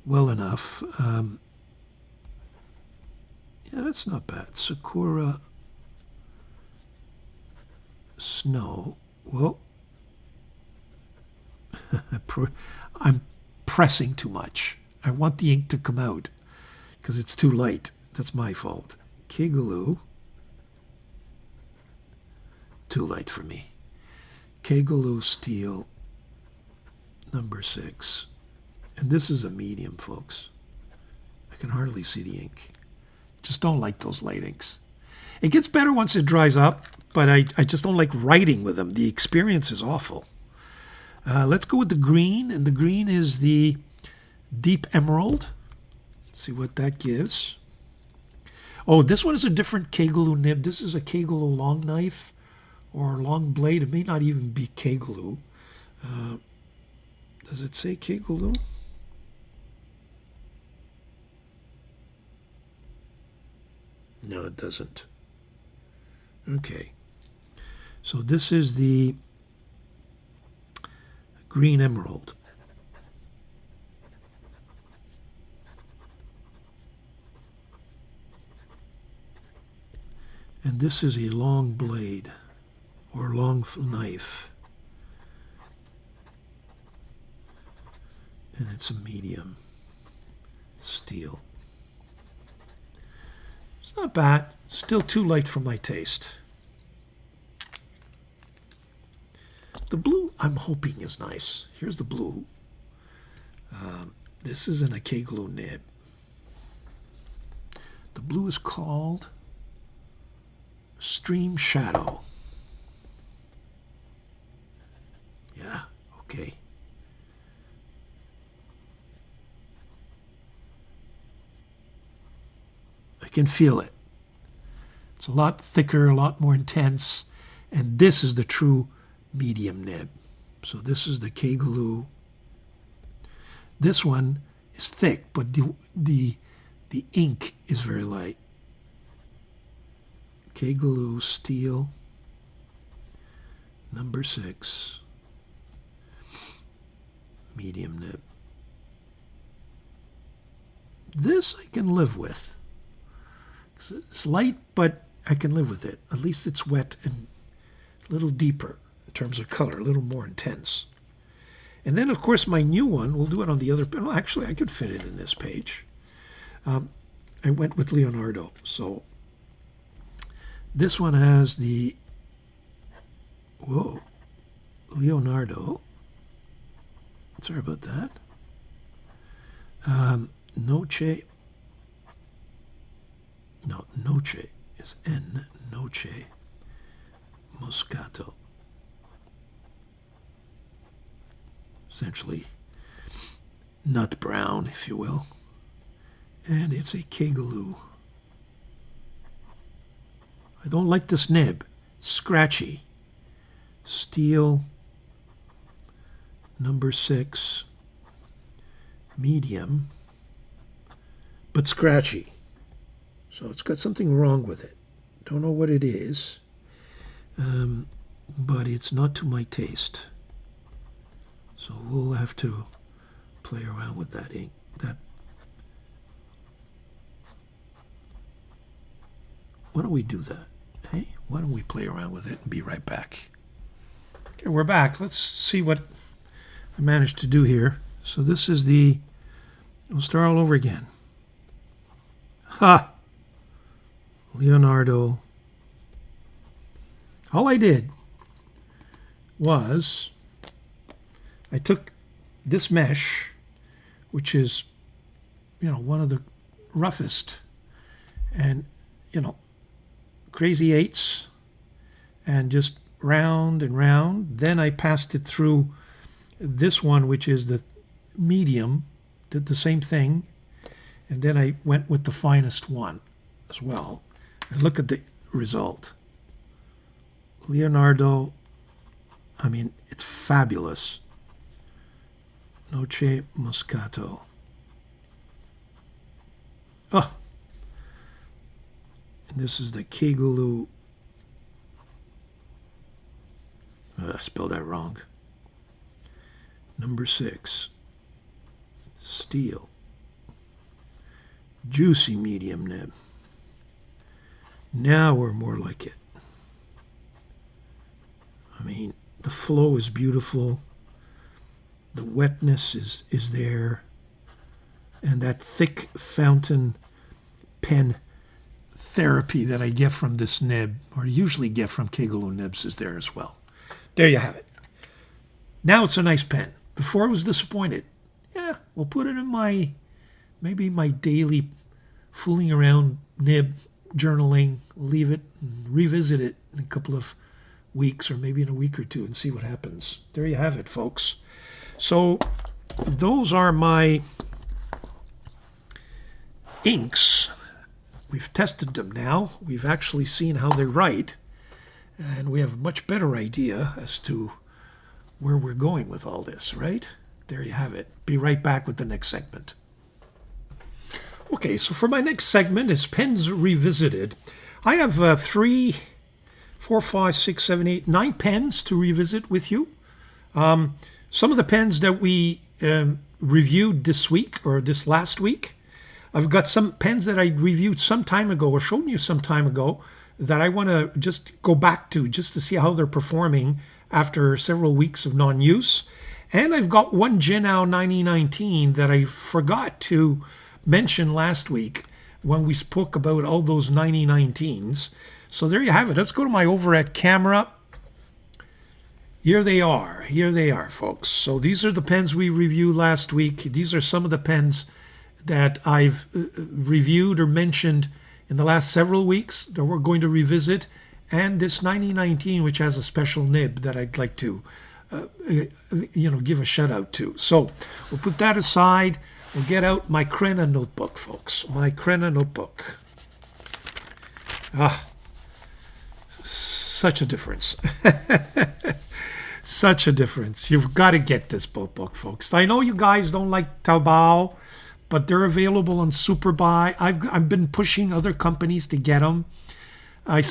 well enough. Yeah, that's not bad. Sakura Snow. Well, I'm pressing too much. I want the ink to come out because it's too light. That's my fault. Kegulu. Too light for me. Kegulu steel number 6. And this is a medium, folks. I can hardly see the ink. Just don't like those light inks. It gets better once it dries up, but I just don't like writing with them. The experience is awful. Let's go with the green, and the green is the deep emerald. Let's see what that gives. Oh, this one is a different Kegulu nib. This is a Kegulu long knife or long blade. It may not even be Kegulu. Does it say Kegulu? No, it doesn't. Okay. So this is the green emerald. And this is a long blade or long knife. And it's a medium steel. It's not bad. Still too light for my taste. The blue, I'm hoping, is nice. Here's the blue. This is an Kegulu nib. The blue is called Stream Shadow. Yeah, okay. I can feel it. It's a lot thicker, a lot more intense, and this is the true medium nib. So this is the Kegulu. This one is thick, but the ink is very light. Kegulu steel number 6 medium nib. This I can live with. It's light, but I can live with it. At least it's wet and a little deeper in terms of color, a little more intense. And then, of course, my new one, we'll do it on the other. Well, actually, I could fit it in this page. I went with Leonardo. So this one has the, whoa, Leonardo. Sorry about that. Noche. No, Noche is N, Noche Moscato. nut brown, if you will. And it's a Kegaloo. I don't like this nib. It's scratchy. Steel, number 6, medium, but scratchy. So it's got something wrong with it. Don't know what it is, but it's not to my taste. So we'll have to play around with that ink. Why don't we do that? Hey, why don't we play around with it and be right back? Okay, we're back. Let's see what I managed to do here. So this is we'll start all over again. Ha! Leonardo. All I did was I took this mesh, which is, one of the roughest, and, crazy eights, and just round and round. Then I passed it through this one, which is the medium, did the same thing, and then I went with the finest one as well. And look at the result. Leonardo, I mean, it's fabulous. Noce Moscato. Oh! And this is the Kegaloo. I spelled that wrong. Number 6. Steel. Juicy medium nib. Now we're more like it. I mean, the flow is beautiful. The wetness is there. And that thick fountain pen therapy that I get from this nib, or usually get from Kegaloo nibs, is there as well. There you have it. Now it's a nice pen. Before I was disappointed. Yeah, we'll put it in maybe my daily fooling around nib journaling. Leave it and revisit it in a couple of weeks or maybe in a week or two and see what happens. There you have it, folks. So those are my inks. We've tested them now. We've actually seen how they write, and we have a much better idea as to where we're going with all this, right? There you have it. Be right back with the next segment. Okay, so for my next segment is Pens Revisited. I have 3, 4, 5, 6, 7, 8, 9 pens to revisit with you. Some of the pens that we reviewed this week or this last week. I've got some pens that I reviewed some time ago or shown you some time ago that I want to just go back to just to see how they're performing after several weeks of non-use. And I've got one Genow 9019 that I forgot to mention last week when we spoke about all those 9019s. So there you have it. Let's go to my overhead camera. Here they are. Here they are, folks. So these are the pens we reviewed last week. These are some of the pens that I've reviewed or mentioned in the last several weeks that we're going to revisit, and this 9019, which has a special nib that I'd like to give a shout out to. So we'll put that aside. We'll get out my Crenna notebook, folks. My Crenna notebook. Such a difference. Such a difference. You've got to get this book, folks. I know you guys don't like Taobao, but they're available on Superbuy. I've been pushing other companies to get them. I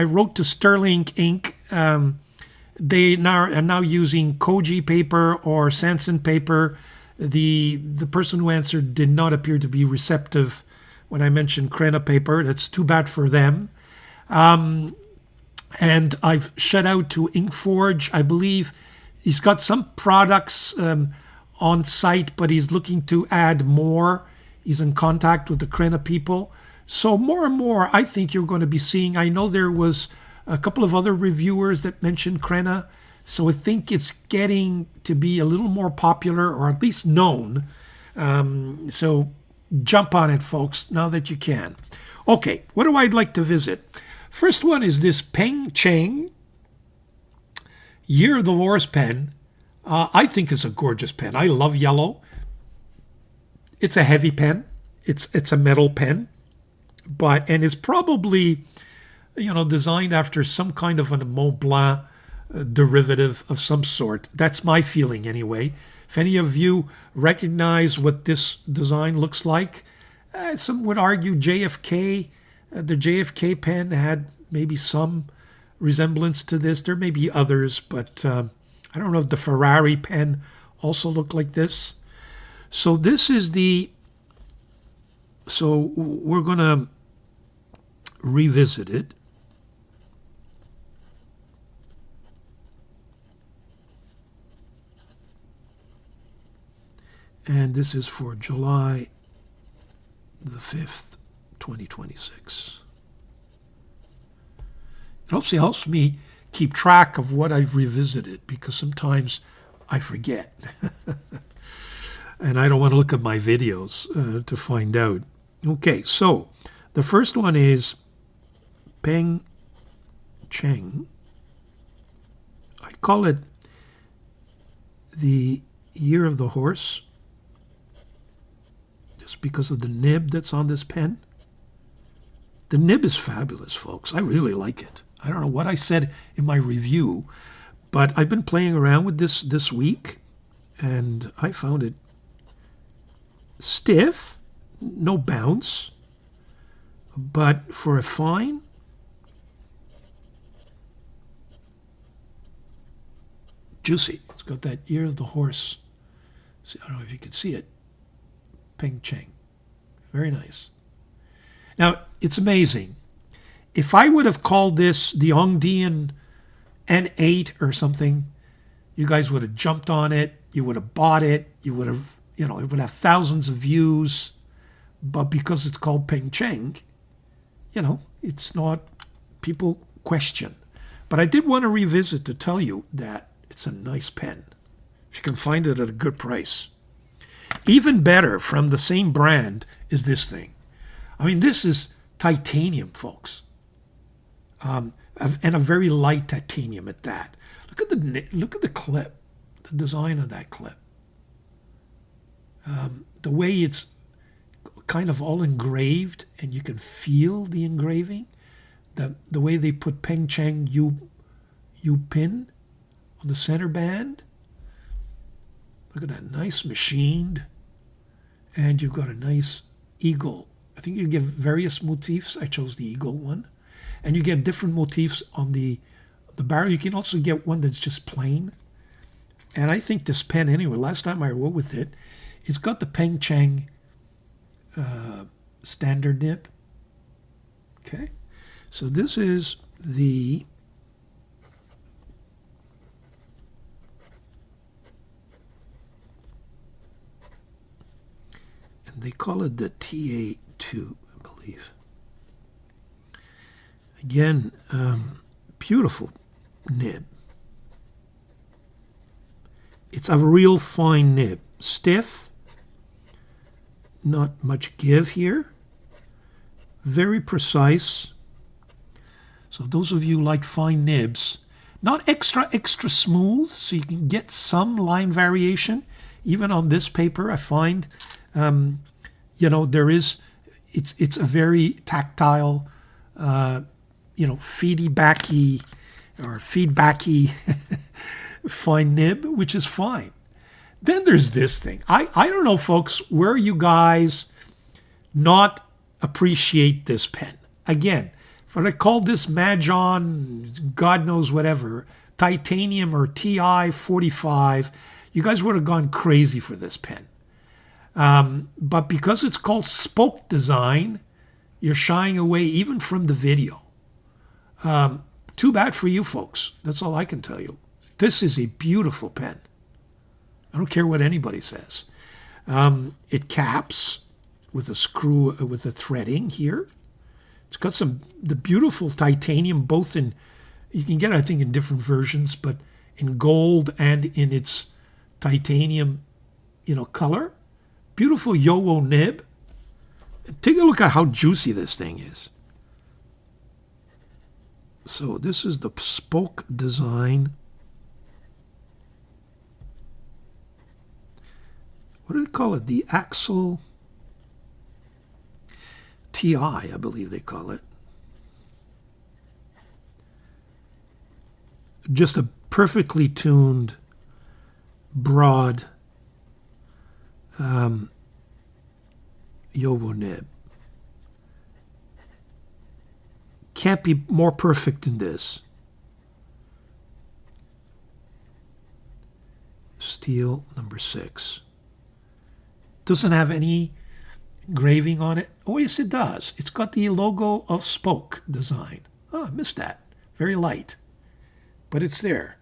wrote to Sterling Ink. They are now using Koji paper or Sanson paper. The person who answered did not appear to be receptive when I mentioned Crenna paper. That's too bad for them. And I've shut out to Inkforge. I believe he's got some products on site, but he's looking to add more. He's in contact with the Crenna people. So more and more, I think you're going to be seeing. I know there was a couple of other reviewers that mentioned Crenna. So I think it's getting to be a little more popular, or at least known. So jump on it, folks, now that you can. Okay, what do I like to visit? First one is this Peng Cheng Year of the Horse pen. I think it's a gorgeous pen. I love yellow. It's a heavy pen. It's a metal pen, and it's probably, designed after some kind of a Mont Blanc derivative of some sort. That's my feeling anyway. If any of you recognize what this design looks like, some would argue JFK, the JFK pen had maybe some resemblance to this. There may be others, but I don't know if the Ferrari pen also looked like this. So we're going to revisit it. And this is for July the 5th, 2026. It also helps me keep track of what I've revisited, because sometimes I forget. And I don't want to look at my videos to find out. Okay, so the first one is Peng Cheng. I call it the Year of the Horse, just because of the nib that's on this pen. The nib is fabulous, folks. I really like it. I don't know what I said in my review, but I've been playing around with this week, and I found it stiff, no bounce, but for a fine, juicy. It's got that Ear of the Horse. See, I don't know if you can see it. Peng Cheng. Very nice. Now, it's amazing. If I would have called this the Ongdian N8 or something, you guys would have jumped on it. You would have bought it. You would have, it would have thousands of views. But because it's called Peng Cheng, it's not, people question. But I did want to revisit to tell you that it's a nice pen. If you can find it at a good price. Even better, from the same brand, is this thing. I mean, this is titanium, folks. And a very light titanium at that. Look at the clip, the design of that clip. The way it's kind of all engraved, and you can feel the engraving. The way they put Peng Cheng Yu Pin on the center band. Look at that, nice machined. And you've got a nice eagle. I think you get various motifs. I chose the eagle one. And you get different motifs on the barrel. You can also get one that's just plain. And I think this pen, anyway, last time I wrote with it, it's got the Peng Cheng standard nib. Okay. So this is the and they call it the TA2, I believe. Again, beautiful nib. It's a real fine nib. Stiff, not much give here. Very precise. So those of you who like fine nibs, not extra smooth, so you can get some line variation. Even on this paper, I find, there is, it's a very tactile, feedbacky fine nib, which is fine. Then there's this thing. I don't know, folks, where you guys not appreciate this pen. Again, if I called this Majon, God knows whatever, titanium or TI 45, you guys would have gone crazy for this pen. But because it's called spoke design, you're shying away even from the video. Too bad for you folks. That's all I can tell you. This is a beautiful pen. I don't care what anybody says. It caps with a screw, with a threading here. It's got the beautiful titanium, both in, you can get it, I think, in different versions, but in gold and in its titanium, color. Beautiful Yo-O nib. Take a look at how juicy this thing is. So this is the spoke design. What do they call it? The axle. TI, I believe they call it. Just a perfectly tuned, broad Yowo nib. Can't be more perfect than this. Steel number 6. Doesn't have any engraving on it. Oh, yes, it does. It's got the logo of Spoke design. Oh, I missed that. Very light. But it's there.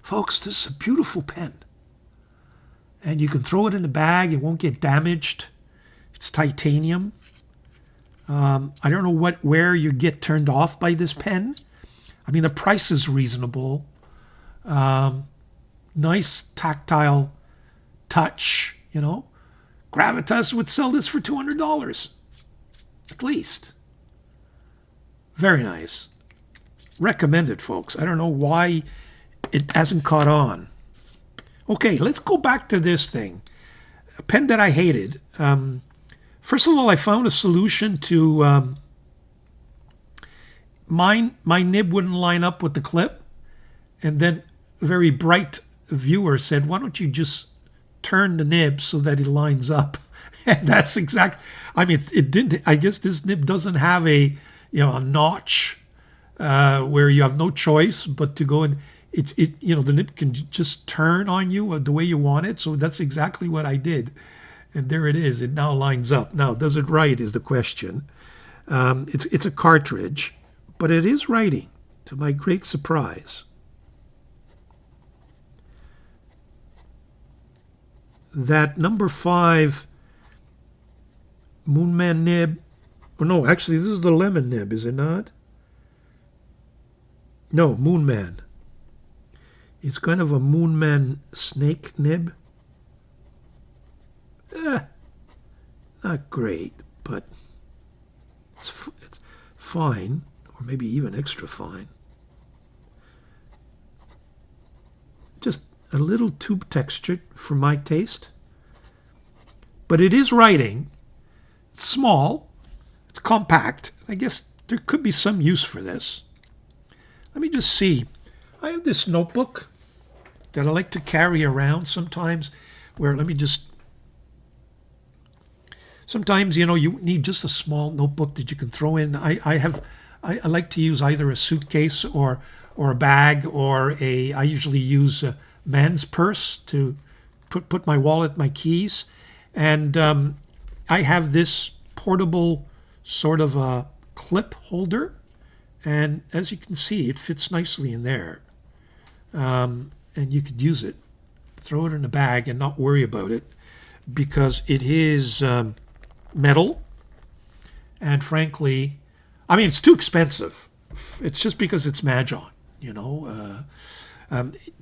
Folks, this is a beautiful pen. And you can throw it in a bag. It won't get damaged. It's titanium. I don't know where you get turned off by this pen. I mean, the price is reasonable. Nice tactile touch, you know. Gravitas would sell this for $200, at least. Very nice. Recommended, folks. I don't know why it hasn't caught on. Okay, let's go back to this thing. A pen that I hated. First of all, I found a solution to my nib wouldn't line up with the clip. And then a very bright viewer said, why don't you just turn the nib so that it lines up? And that's exact. I mean, it didn't. I guess this nib doesn't have a notch where you have no choice but to go and the nib can just turn on you the way you want it. So that's exactly what I did. And there it is. It now lines up. Now, does it write is the question. It's a cartridge, but it is writing, to my great surprise. That number 5 Moonman nib. Oh, no, actually, this is the lemon nib, is it not? No, Moonman. It's kind of a Moonman snake nib. Not great, but it's fine, or maybe even extra fine. Just a little too textured for my taste. But it is writing. It's small. It's compact. I guess there could be some use for this. Let me just see. I have this notebook that I like to carry around sometimes sometimes, you need just a small notebook that you can throw in. I like to use either a suitcase or a bag I usually use a man's purse to put my wallet, my keys. And I have this portable sort of a clip holder. And as you can see, it fits nicely in there. And you could use it, throw it in a bag and not worry about it because it is metal. And frankly, I mean, it's too expensive. It's just because it's Mahjong,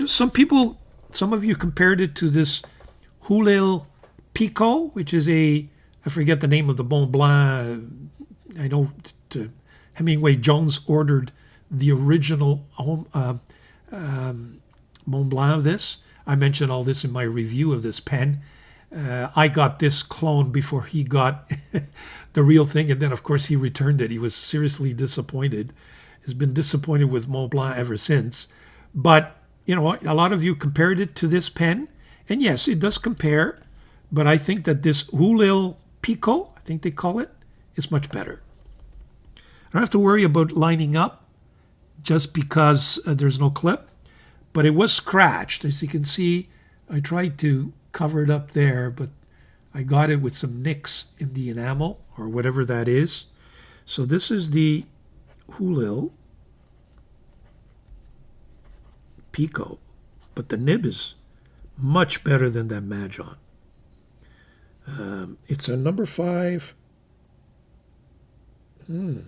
Some of you compared it to this Hulil Pico, which is I forget the name of the Mont Blanc. I know Hemingway Jones ordered the original Mont Blanc of this. I mentioned all this in my review of this pen. I got this clone before he got the real thing, and then of course he returned it. He was seriously disappointed. Has been disappointed with Mont Blanc ever since. But a lot of you compared it to this pen, and yes, it does compare. But I think that this Hulil Pico, I think they call it, is much better. I don't have to worry about lining up just because there's no clip. But it was scratched. As you can see, I tried to cover it up there, but I got it with some nicks in the enamel, or whatever that is. So this is the Hulil Pico, but the nib is much better than that Mahjong. It's a number 5. It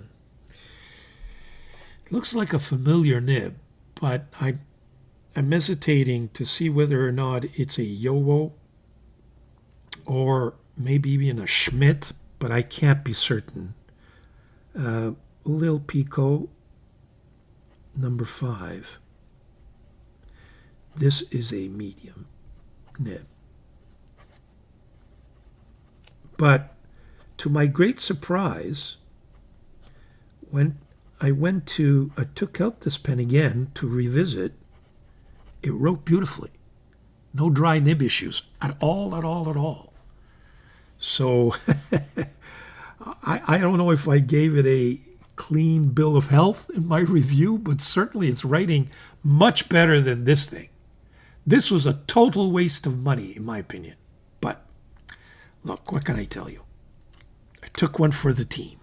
looks like a familiar nib, but I'm hesitating to see whether or not it's a Yowo or maybe even a Schmidt, but I can't be certain. Hulil Pico, number 5. This is a medium nib. But to my great surprise, when I took out this pen again to revisit, it wrote beautifully. No dry nib issues at all, at all, at all. So I don't know if I gave it a clean bill of health in my review, but certainly it's writing much better than this thing. This was a total waste of money, in my opinion. But look, what can I tell you? I took one for the team.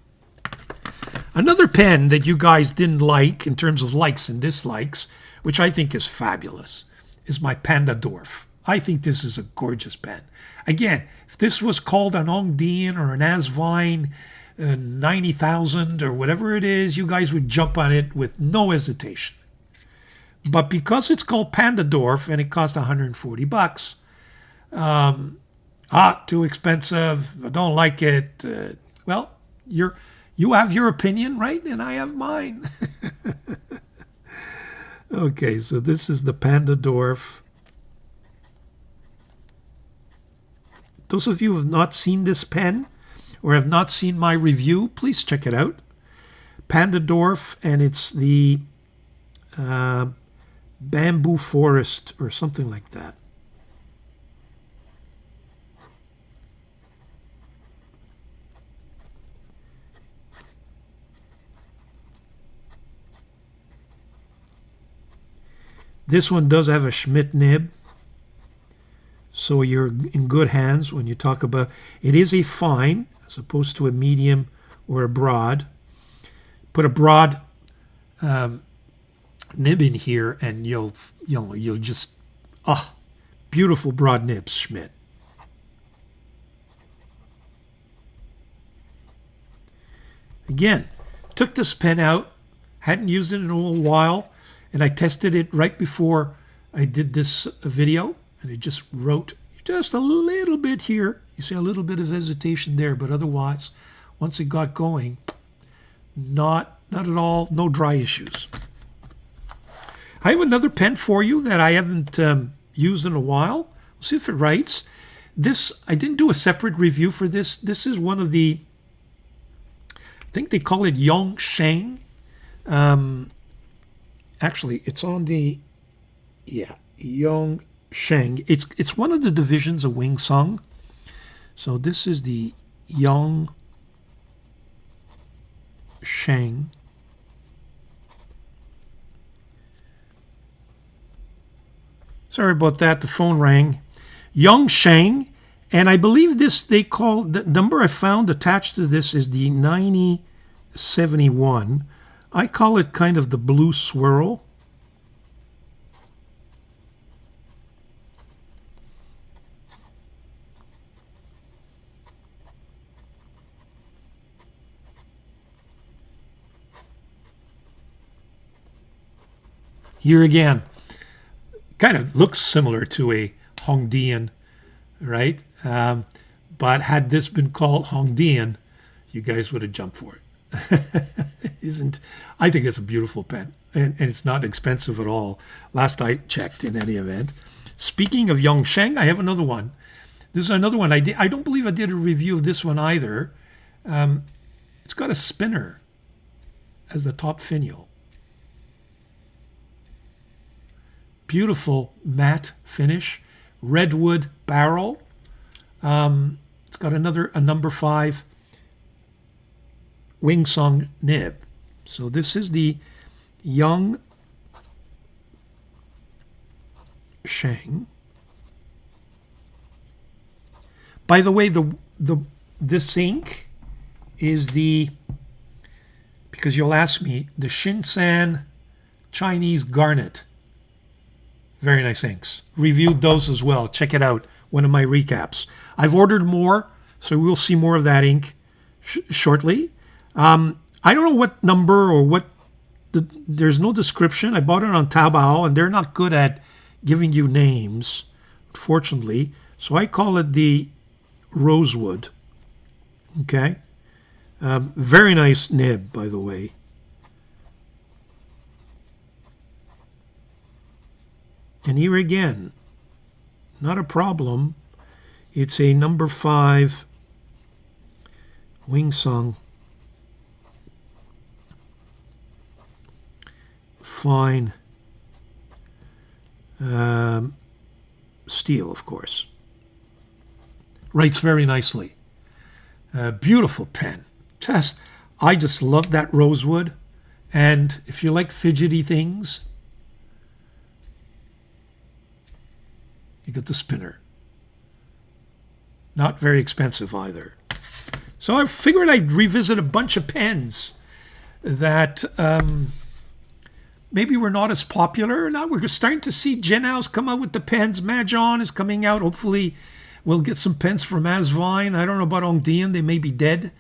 Another pen that you guys didn't like in terms of likes and dislikes, which I think is fabulous, is my Panda Dwarf. I think this is a gorgeous pen. Again, if this was called an Hongdian or an Asvine 90,000 or whatever it is, you guys would jump on it with no hesitation. But because it's called Panda Dwarf and it cost $140, too expensive, I don't like it. Well, you have your opinion, right? And I have mine. Okay, so this is the Panda Dwarf. Those of you who have not seen this pen or have not seen my review, please check it out. Panda Dwarf, and it's the Bamboo Forest or something like that. This one does have a Schmidt nib, so you're in good hands when you talk about it. Is a fine as opposed to a medium or a broad. Put a broad nib in here, and you'll just beautiful broad nibs, Schmidt. Again, took this pen out, hadn't used it in a little while. And I tested it right before I did this video, and it just wrote just a little bit here. You see a little bit of hesitation there, but otherwise, once it got going, not at all, no dry issues. I have another pen for you that I haven't used in a while. We'll see if it writes. This, I didn't do a separate review for this. This is one of the, I think they call it Yongsheng. Actually, it's on the, Yongsheng. It's one of the divisions of Wing Sung. So this is the Yongsheng. Sorry about that, the phone rang. Yongsheng, and I believe this, they call, the number I found attached to this is the 9071. I call it kind of the blue swirl. Here again, kind of looks similar to a Hongdian, right? But had this been called Hongdian, you guys would have jumped for it. I think it's a beautiful pen, and it's not expensive at all, last I checked in any event. Speaking of Yongsheng, I have another one. This is another one. I don't believe I did a review of this one either. It's got a spinner as the top finial. Beautiful matte finish, redwood barrel. It's got a number 5 Wing Sung nib. So this is the Yongsheng. By the way, this ink is because you'll ask me, the Shinsan Chinese Garnet. Very nice inks. Reviewed those as well. Check it out. One of my recaps. I've ordered more, so we'll see more of that ink shortly. I don't know what number or what. There's no description. I bought it on Taobao, and they're not good at giving you names, unfortunately. So I call it the Rosewood. Okay. Very nice nib, by the way. And here again, not a problem. It's a number 5 Wing Sung. Fine steel, of course. Writes very nicely. Beautiful pen. I just love that rosewood. And if you like fidgety things, you get the spinner. Not very expensive either. So I figured I'd revisit a bunch of pens that maybe were not as popular. Now we're starting to see Genhouse come out with the pens. Mahjong is coming out. Hopefully we'll get some pens from Asvine. I don't know about Ongdian. They may be dead.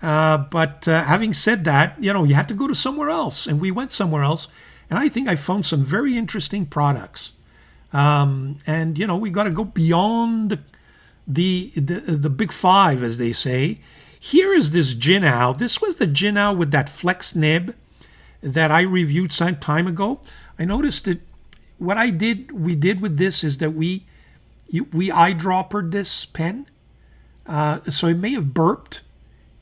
But having said that, you had to go to somewhere else. And we went somewhere else. And I think I found some very interesting products. And, we got to go beyond the big five, as they say. Here is this Genhouse. This was the Genhouse with that flex nib that I reviewed some time ago. I noticed that what we did with this is that we eyedroppered this pen. So it may have burped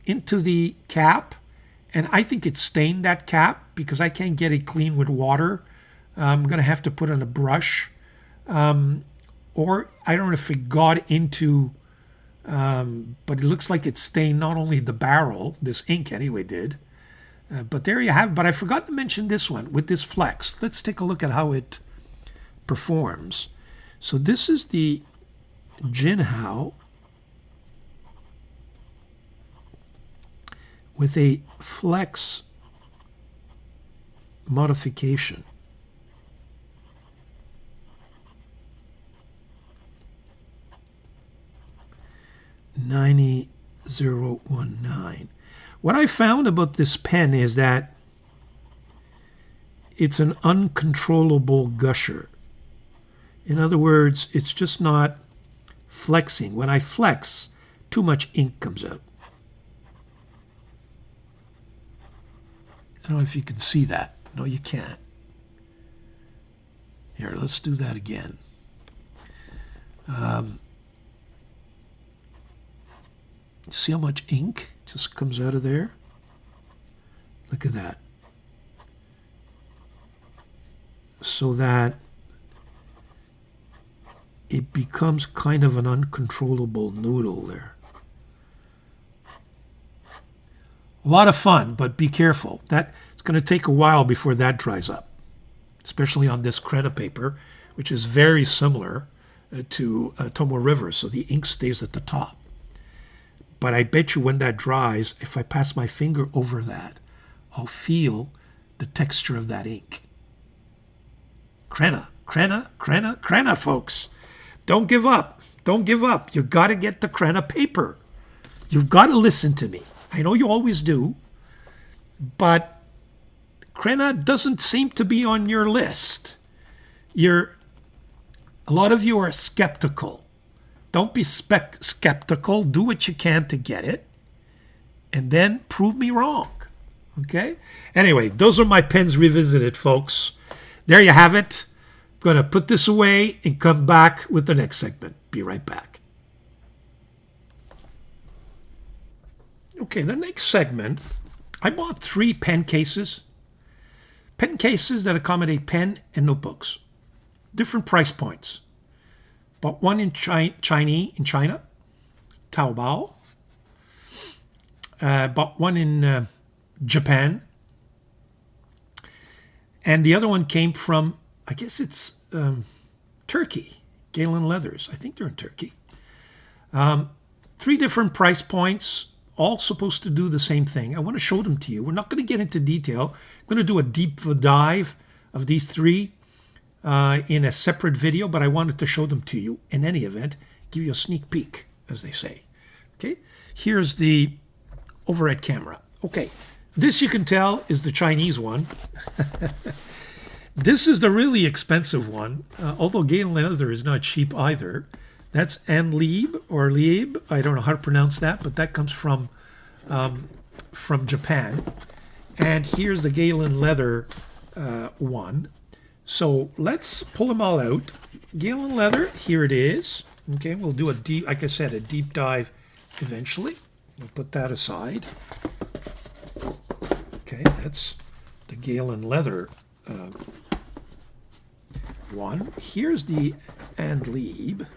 into the cap, and I think it stained that cap because I can't get it clean with water. I'm going to have to put on a brush. Or I don't know if it got into, but it looks like it stained not only the barrel, this ink anyway did, but there you have it. But I forgot to mention this one with this flex. Let's take a look at how it performs. So this is the Genhouse with a flex modification. $90,019. What I found about this pen is that it's an uncontrollable gusher. In other words, it's just not flexing. When I flex, too much ink comes out. I don't know if you can see that. No, you can't. Here, let's do that again. See how much ink just comes out of there? Look at that. So that it becomes kind of an uncontrollable noodle there. A lot of fun, but be careful. It's going to take a while before that dries up, especially on this Crenna paper, which is very similar to Tomoe River, so the ink stays at the top. But I bet you when that dries, if I pass my finger over that, I'll feel the texture of that ink. Crenna, Crenna, Crenna, Crenna, folks. Don't give up. Don't give up. You've got to get the Crenna paper. You've got to listen to me. I know you always do, but Crenna doesn't seem to be on your list. A lot of you are skeptical. Don't be skeptical. Do what you can to get it, and then prove me wrong. Okay? Anyway, those are my pens revisited, folks. There you have it. I'm going to put this away and come back with the next segment. Be right back. Okay, the next segment, I bought 3 pen cases. Pen cases that accommodate pen and notebooks. Different price points. Bought one in China, Taobao. Bought one in Japan. And the other one came from, I guess it's Turkey, Galen Leathers. I think they're in Turkey. 3 different price points, all supposed to do the same thing. I want to show them to you. We're not going to get into detail. I'm going to do a deep dive of these 3 in a separate video, but I wanted to show them to you in any event, give you a sneak peek, as they say. Okay, here's the overhead camera. Okay, this you can tell is the Chinese one. This is the really expensive one, although Galen Leather is not cheap either. That's Anlieb or Lieb. I don't know how to pronounce that, but that comes from Japan. And here's the Galen Leather one. So let's pull them all out. Galen Leather, here it is. Okay, we'll do a deep, like I said, a deep dive eventually. We'll put that aside. Okay, that's the Galen leather one. Here's the Andlieb.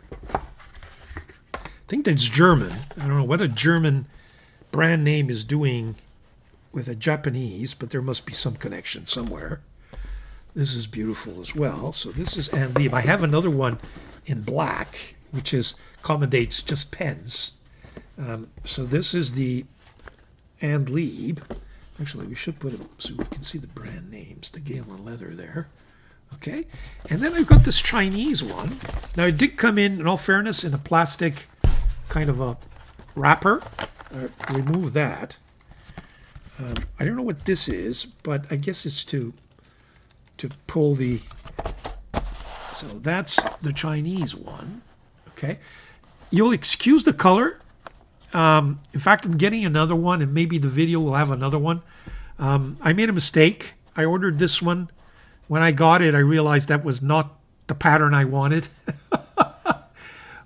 I think that's German. I don't know what a German brand name is doing with a Japanese, but there must be some connection somewhere. This is beautiful as well. So this is Andlieb. I have another one in black, which accommodates just pens. So this is the Andlieb. Actually, we should put it so we can see the brand names, the Galen leather there. Okay, and then I've got this Chinese one. Now it did come in all fairness, in a plastic kind of a wrapper. Remove that. I don't know what this is, but I guess it's to pull the. So that's the Chinese one. Okay, you'll excuse the color. In fact, I'm getting another one, and maybe the video will have another one. I made a mistake. I ordered this one. When I got it, I realized that was not the pattern I wanted.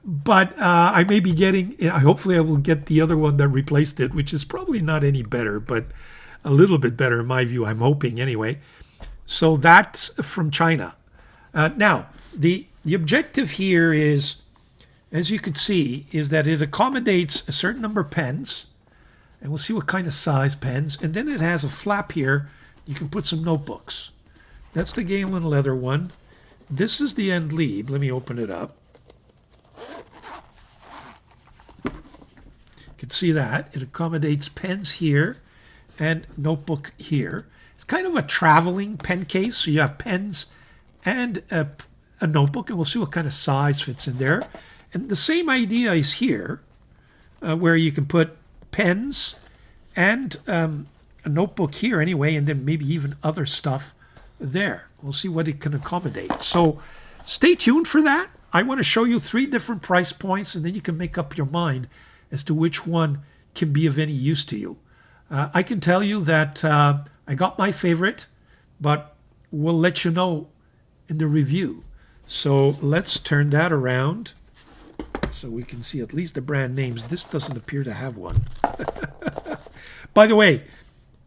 But I may be getting, hopefully I will get the other one that replaced it, which is probably not any better, but a little bit better in my view, I'm hoping anyway. So that's from China. Now, the objective here is, as you can see, is that it accommodates a certain number of pens, and we'll see what kind of size pens, and then it has a flap here. You can put some notebooks. That's the Galen leather one. This is the Andlieb. Let me open it up. You can see that. It accommodates pens here and notebook here. It's kind of a traveling pen case, so you have pens and a notebook, and we'll see what kind of size fits in there. And the same idea is here, where you can put pens and a notebook here anyway, and then maybe even other stuff there. We'll see what it can accommodate. So stay tuned for that. I want to show you 3 different price points, and then you can make up your mind as to which one can be of any use to you. I can tell you that I got my favorite, but we'll let you know in the review. So let's turn that around so we can see at least the brand names. This doesn't appear to have one. By the way,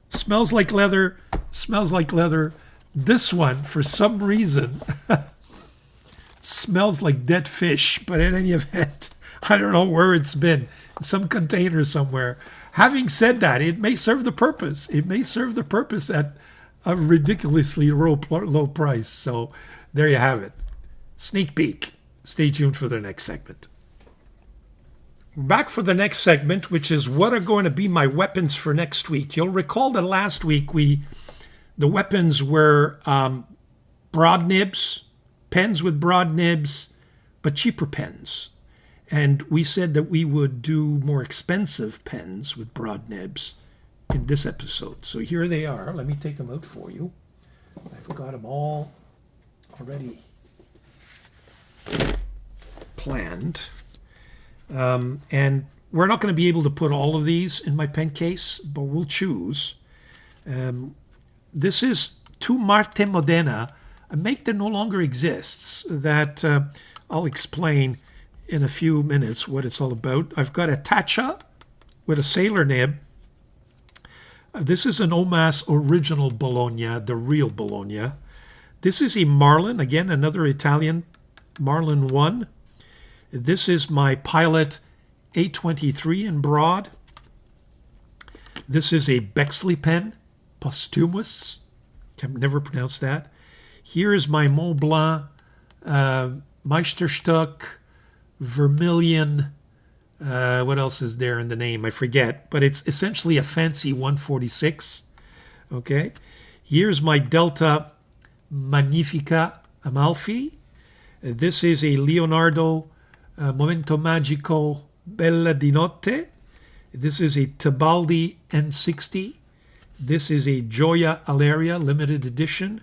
smells like leather, smells like leather. This one, for some reason, smells like dead fish, but in any event, I don't know where it's been, in some container somewhere. Having said that, it may serve the purpose. It may serve the purpose at a ridiculously low price. So there you have it. Sneak peek. Stay tuned for the next segment. We're back for the next segment, which is what are going to be my weapons for next week. You'll recall that last week the weapons were broad nibs, pens with broad nibs, but cheaper pens. And we said that we would do more expensive pens with broad nibs in this episode. So here they are. Let me take them out for you. I've got them all already planned. And we're not going to be able to put all of these in my pen case, but we'll choose. This is two Marte Modena, a make that no longer exists, that I'll explain in a few minutes what it's all about. I've got a Taccia with a sailor nib. This is an Omas original Bologna, the real Bologna. This is a Marlin, again, another Italian Marlin 1. This is my Pilot A23 in broad. This is a Bexley pen, Posthumus. Can never pronounce that. Here is my Mont Blanc Meisterstück Vermilion. What else is there in the name? I forget, but it's essentially a fancy 146. Okay. Here's my Delta Magnifica Amalfi. This is a Leonardo Momento Magico Bella di Notte. This is a Tebaldi N60. This is a Gioia Alleria limited edition.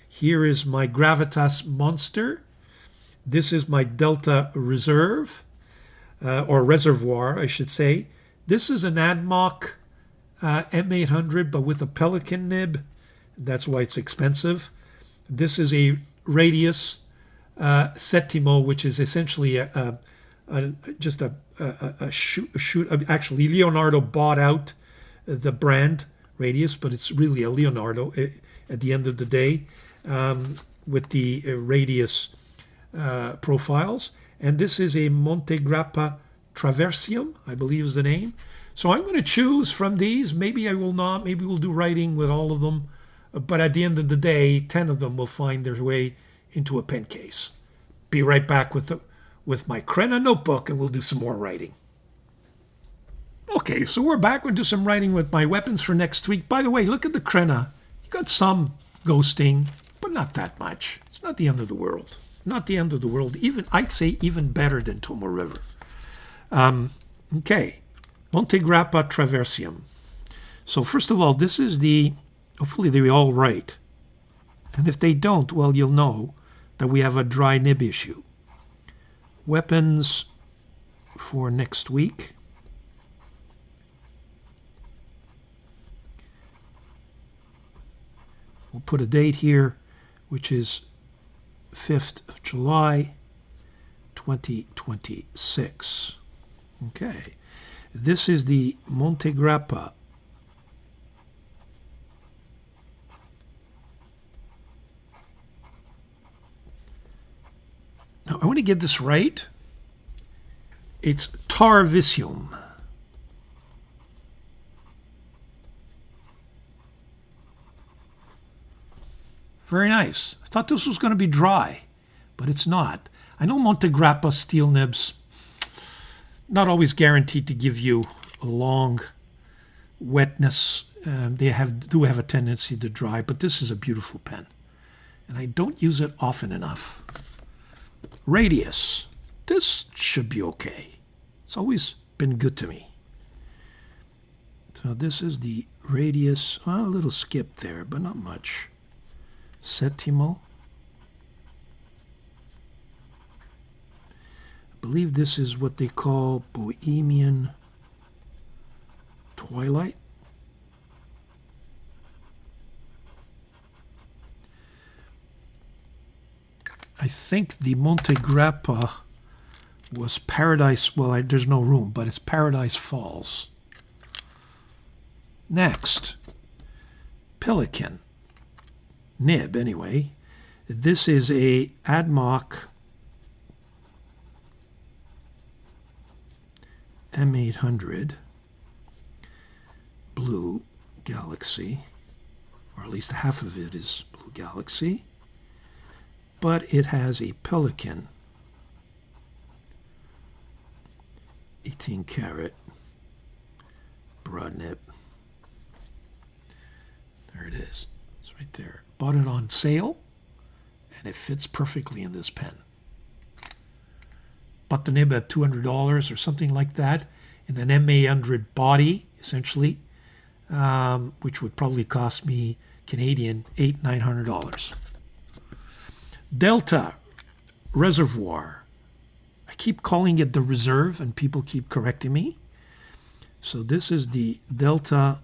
Here is my Gravitas Monster. This is my Delta Reserve, or Reservoir, I should say. This is an Admoc M800, but with a Pelican nib. That's why it's expensive. This is a Radius Settimo, which is essentially a just a shoot. Actually, Leonardo bought out the brand Radius, but it's really a Leonardo at the end of the day, with the Radius profiles. And this is a Montegrappa Traversium, I believe is the name. So I'm going to choose from these. Maybe I will not. Maybe we'll do writing with all of them. But at the end of the day, 10 of them will find their way into a pen case. Be right back with my Crenna notebook, and we'll do some more writing. Okay, so we're back. We'll do some writing with my weapons for next week. By the way, look at the Crenna. You got some ghosting, but not that much. It's not the end of the world. Not the end of the world. Even, I'd say, even better than Tomo River. Okay, Montegrappa Traversium. So first of all, this is the, hopefully they all write. And if they don't, well, you'll know that we have a dry nib issue. Weapons for next week. We'll put a date here, which is 5th of July, 2026. Okay. This is the Montegrappa. Now, I want to get this right. It's Tarvisium. Very nice. I thought this was going to be dry, but it's not. I know Montegrappa steel nibs, not always guaranteed to give you a long wetness. They do have a tendency to dry, but this is a beautiful pen. And I don't use it often enough. Radius. This should be okay. It's always been good to me. So this is the Radius. Oh, a little skip there, but not much. Settimo. I believe this is what they call Bohemian Twilight. I think the Montegrappa was Paradise. Well, there's no room, but it's Paradise Falls. Next, Pelican. Nib, anyway. This is a Admoc M800 Blue Galaxy, or at least half of it is Blue Galaxy, but it has a Pelican 18 karat broad nib. There it is. It's right there. Bought it on sale, and it fits perfectly in this pen. Bought the nib at $200 or something like that, in an M800 body, essentially, which would probably cost me Canadian $800-900. Delta Reservoir. I keep calling it the Reserve, and people keep correcting me. So this is the Delta.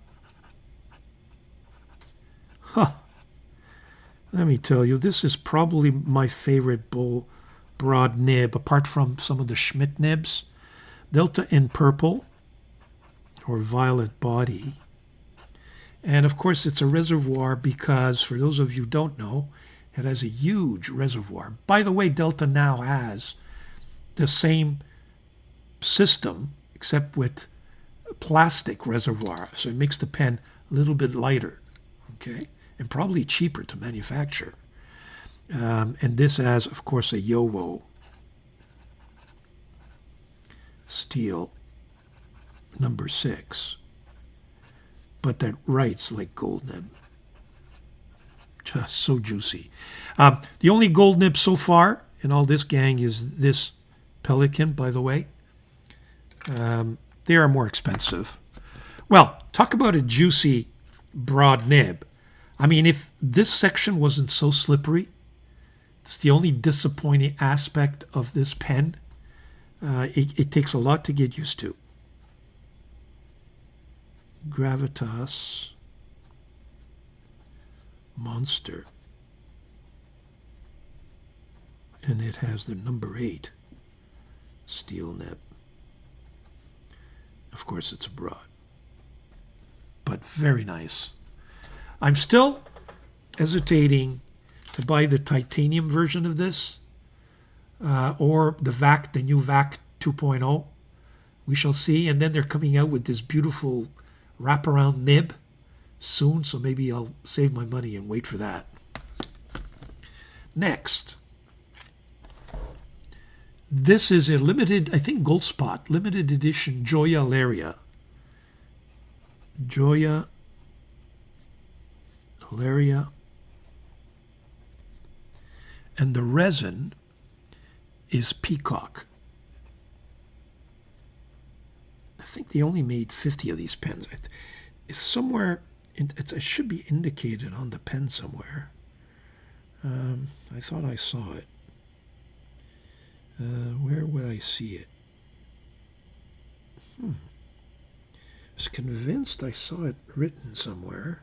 Let me tell you, this is probably my favorite broad nib, apart from some of the Schmidt nibs. Delta in purple, or violet body. And of course, it's a reservoir because, for those of you who don't know, it has a huge reservoir. By the way, Delta now has the same system, except with a plastic reservoir. So it makes the pen a little bit lighter, okay? And probably cheaper to manufacture. And this has, of course, a Yowo steel number 6. But that writes like gold nib. Just so juicy. The only gold nib so far in all this gang is this Pelican, by the way. They are more expensive. Well, talk about a juicy broad nib. I mean, if this section wasn't so slippery, it's the only disappointing aspect of this pen. It takes a lot to get used to. Gravitas Monster. And it has the number 8 steel nib. Of course, it's a broad, but very nice. I'm still hesitating to buy the titanium version of this or the new VAC 2.0. We shall see. And then they're coming out with this beautiful wraparound nib soon, so maybe I'll save my money and wait for that. Next, this is a limited, I think Gold Spot, limited edition Joya Alaria. Joya Alaria. And the resin is peacock. I think they only made 50 of these pens. It's somewhere, it should be indicated on the pen somewhere. I thought I saw it. Where would I see it? I was convinced I saw it written somewhere.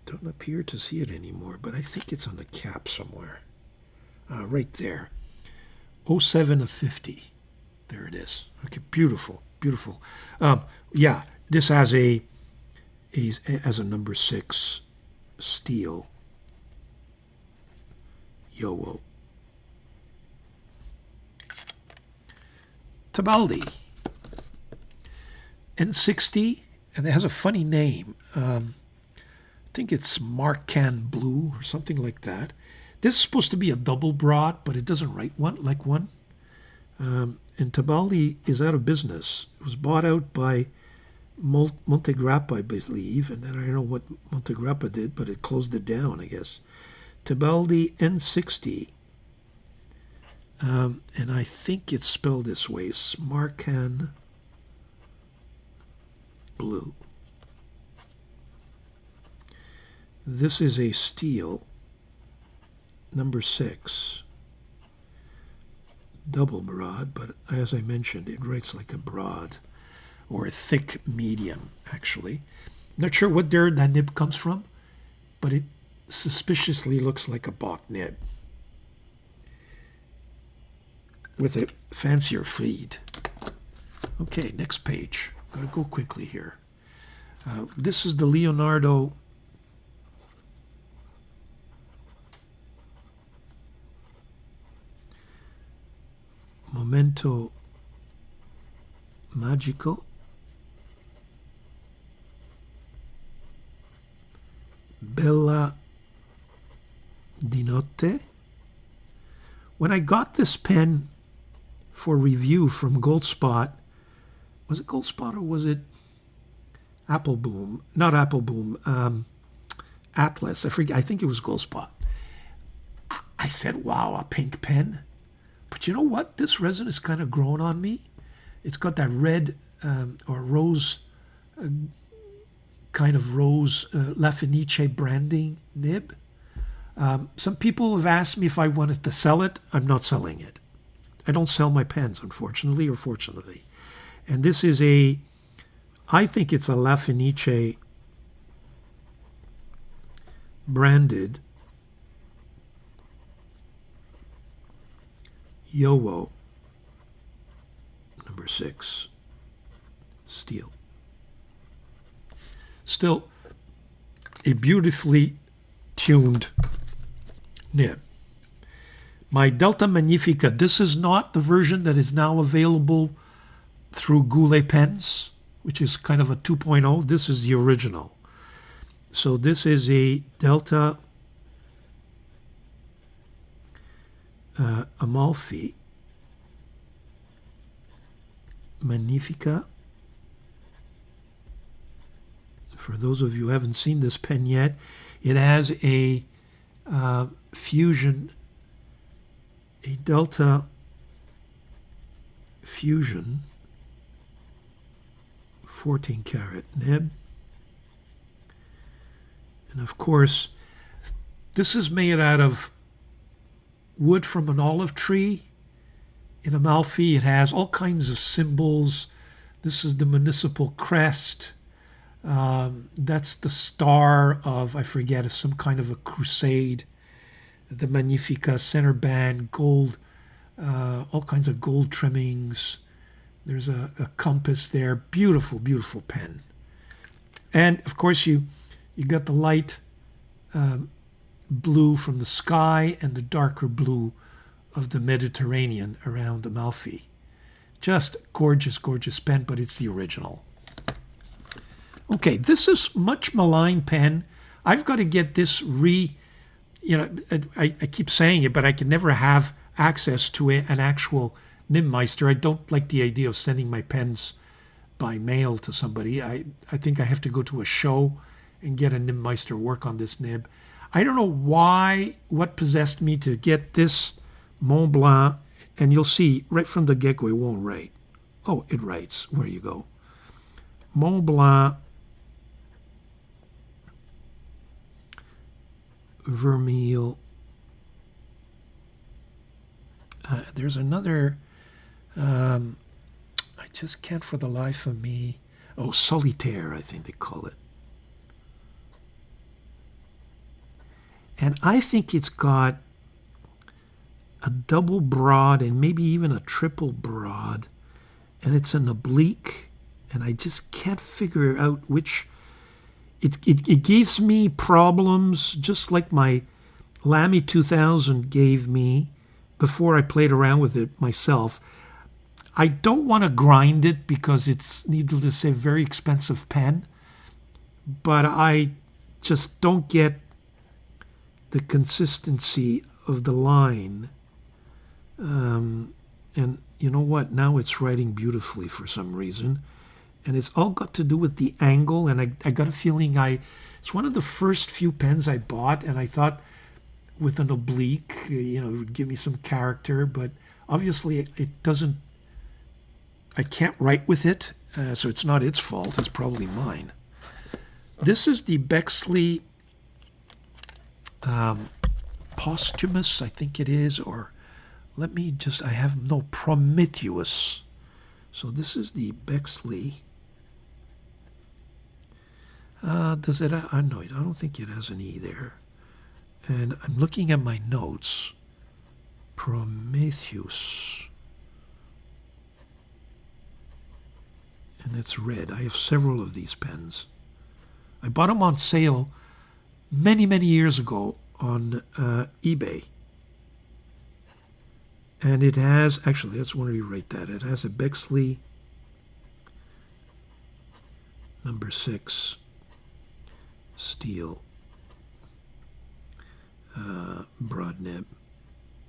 Don't appear to see it anymore, but I think it's on the cap somewhere. Right there. 07 of 50. There it is. Okay, beautiful, beautiful. Yeah, this has a number 6 steel Yowo. Tebaldi. N60, and it has a funny name. I think it's Marcan Blue or something like that. This is supposed to be a double broad, but it doesn't write one like one. And Tebaldi is out of business. It was bought out by Montegrappa, I believe, and then I don't know what Montegrappa did, but it closed it down, I guess. Tebaldi N60. And I think it's spelled this way, Marcan Blue. This is a steel, number 6, double broad, but as I mentioned, it writes like a broad, or a thick medium, actually. Not sure what that nib comes from, but it suspiciously looks like a Bach nib, with a fancier feed. Okay, next page. Gotta go quickly here. This is the Leonardo Momento Magico. Bella di Notte. When I got this pen for review from Gold Spot, was it Gold Spot or was it Apple Boom? Not Apple Boom, Atlas. I forget. I think it was Gold Spot. I said, wow, a pink pen. But you know what? This resin has kind of grown on me. It's got that red or rose, kind of rose La Fenice branding nib. Some people have asked me if I wanted to sell it. I'm not selling it. I don't sell my pens, unfortunately or fortunately. And this is I think it's a La Fenice branded Yowo, number 6, steel. Still a beautifully tuned nib. My Delta Magnifica, this is not the version that is now available through Goulet Pens, which is kind of a 2.0. This is the original. So this is a Delta Amalfi Magnifica. For those of you who haven't seen this pen yet, it has a Fusion, a Delta Fusion 14 karat nib. And of course, this is made out of wood from an olive tree. In Amalfi, it has all kinds of symbols. This is the municipal crest. That's the star of, I forget, some kind of a crusade. The Magnifica center band, gold all kinds of gold trimmings. There's a compass there. Beautiful, beautiful pen. And of course you got the light blue from the sky and the darker blue of the Mediterranean around Amalfi. Just gorgeous, gorgeous pen, but it's the original. Okay, this is much maligned pen. I've got to get this I keep saying it, but I can never have access to an actual Nimmeister. I don't like the idea of sending my pens by mail to somebody. I think I have to go to a show and get a Nimmeister work on this nib. I don't know what possessed me to get this Mont Blanc, and you'll see right from the get-go it won't write. Oh, it writes. Where you go? Mont Blanc Vermeil. There's another, I just can't for the life of me. Oh, Solitaire, I think they call it. And I think it's got a double broad and maybe even a triple broad. And it's an oblique. And I just can't figure out which. It gives me problems just like my Lamy 2000 gave me before I played around with it myself. I don't want to grind it because it's, needless to say, a very expensive pen. But I just don't get the consistency of the line. And you know what? Now it's writing beautifully for some reason. And it's all got to do with the angle. And I got a feeling it's one of the first few pens I bought. And I thought with an oblique, it would give me some character. But obviously it doesn't, I can't write with it. So it's not its fault. It's probably mine. This is the Bexley Posthumous, I think it is. Or let me just, I have no, Prometheus. So this is the Bexley. Does it? No, I don't think it has an E there. And I'm looking at my notes. Prometheus. And it's red. I have several of these pens. I bought them on sale many, many years ago on eBay. And it has, actually, let's want to rewrite that. It has a Bexley number 6 steel broad nib,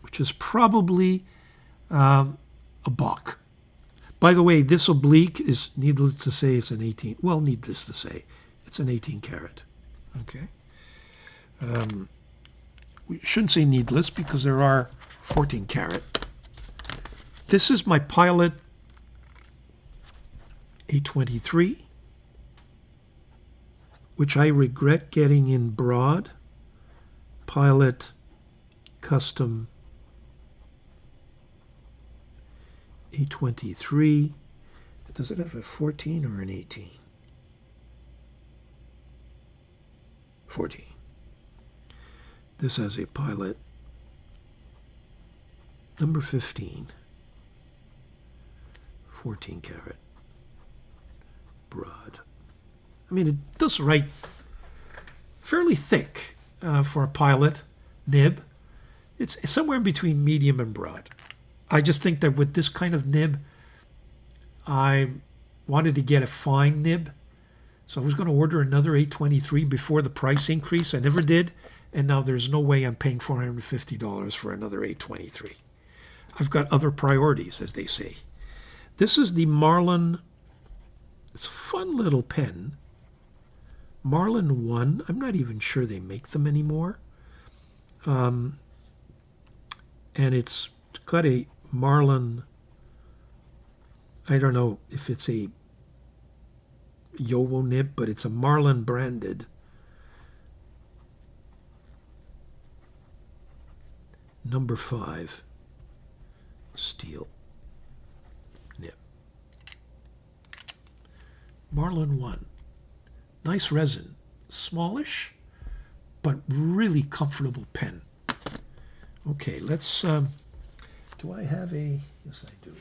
which is probably a buck. By the way, this oblique is, needless to say, it's an 18. Well, needless to say, it's an 18 karat. Okay. We shouldn't say needless because there are 14 karat. This is my Pilot 823, which I regret getting in broad. Pilot Custom 823. Does it have a 14 or an 18? 14. This has a Pilot number 15. 14 karat broad. I mean, it does write fairly thick for a Pilot nib. It's somewhere in between medium and broad. I just think that with this kind of nib, I wanted to get a fine nib. So I was going to order another 823 before the price increase. I never did. And now there's no way I'm paying $450 for another 823. I've got other priorities, as they say. This is the Marlin. It's a fun little pen. Marlin 1. I'm not even sure they make them anymore. And it's got a Marlin. I don't know if it's a Yowo nib, but it's a Marlin branded. Number 5 steel nib. Marlin 1. Nice resin. Smallish, but really comfortable pen. Okay, let's Do I have a... Yes, I do.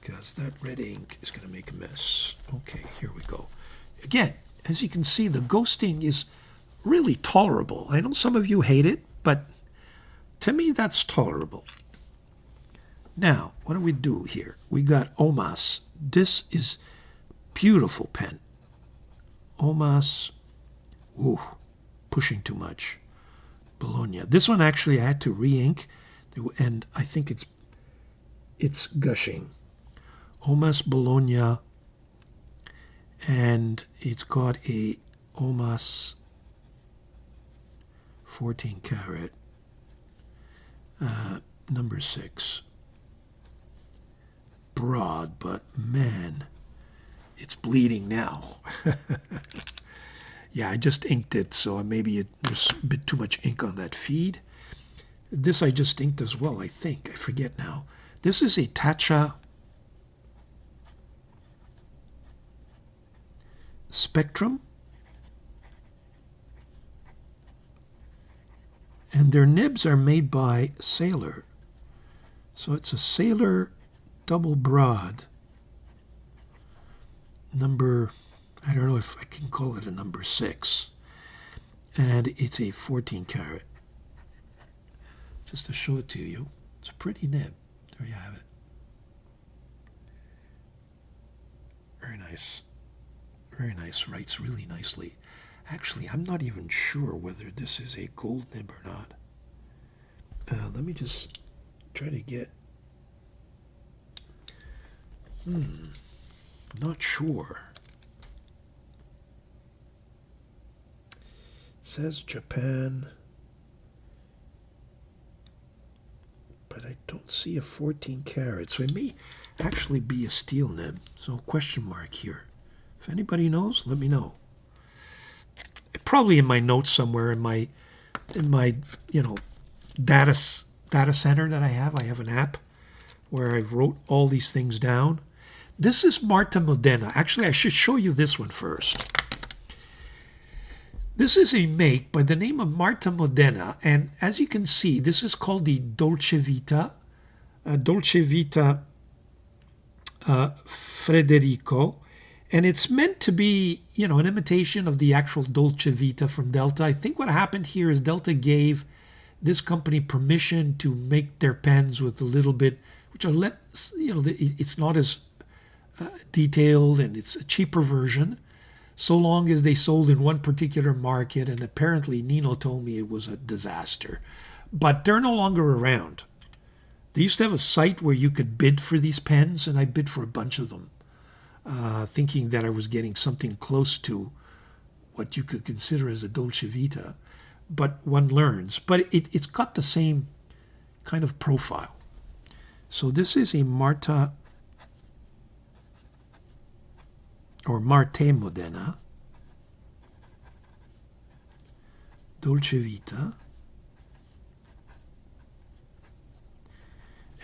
Because that red ink is going to make a mess. Okay, here we go. Again, as you can see, the ghosting is really tolerable. I know some of you hate it, but to me, that's tolerable. Now, what do we do here? We got Omas. This is beautiful pen. Omas. Ooh, pushing too much. Bologna. This one actually I had to re-ink, and I think it's gushing. Omas Bologna, and it's got a Omas 14 karat, number 6. Broad, but man, it's bleeding now. Yeah, I just inked it, so maybe there's a bit too much ink on that feed. This I just inked as well, I think. I forget now. This is a Tatcha Spectrum. And their nibs are made by Sailor. So it's a Sailor double broad. Number, I don't know if I can call it a number 6. And it's a 14 karat. Just to show it to you. It's a pretty nib. There you have it. Very nice. Very nice. Writes really nicely. Actually, I'm not even sure whether this is a gold nib or not. Let me just try to get... Not sure. It says Japan, but I don't see a 14 karat. So it may actually be a steel nib. So question mark here. If anybody knows, let me know. Probably in my notes somewhere in my data center that I have an app where I wrote all these things down. This is Marta Modena. Actually, I should show you this one first. This is a make by the name of Marta Modena, and as you can see, this is called the Dolce Vita Federico, and it's meant to be, an imitation of the actual Dolce Vita from Delta. I think what happened here is Delta gave this company permission to make their pens with a little bit, which are it's not as detailed, and it's a cheaper version, so long as they sold in one particular market. And apparently Nino told me it was a disaster, but they're no longer around. They used to have a site where you could bid for these pens, and I bid for a bunch of them, thinking that I was getting something close to what you could consider as a Dolce Vita, but one learns. But it's got the same kind of profile. So this is a Marta or Marte Modena, Dolce Vita,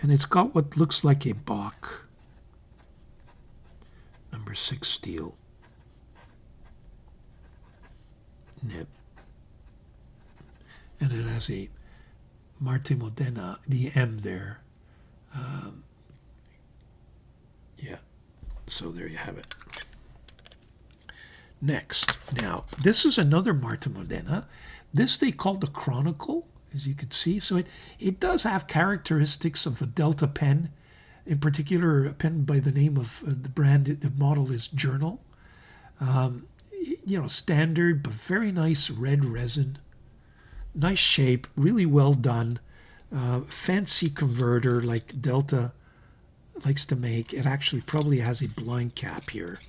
and it's got what looks like a Bach number 6 steel nib, and it has a Marte Modena, the M there. Yeah, so there you have it. Next, now, this is another Marta Modena. This they call the Chronicle, as you can see. So it does have characteristics of the Delta pen. In particular, a pen by the name of the brand, the model is Journal. Standard, but very nice red resin. Nice shape, really well done. Fancy converter like Delta likes to make. It actually probably has a blind cap here.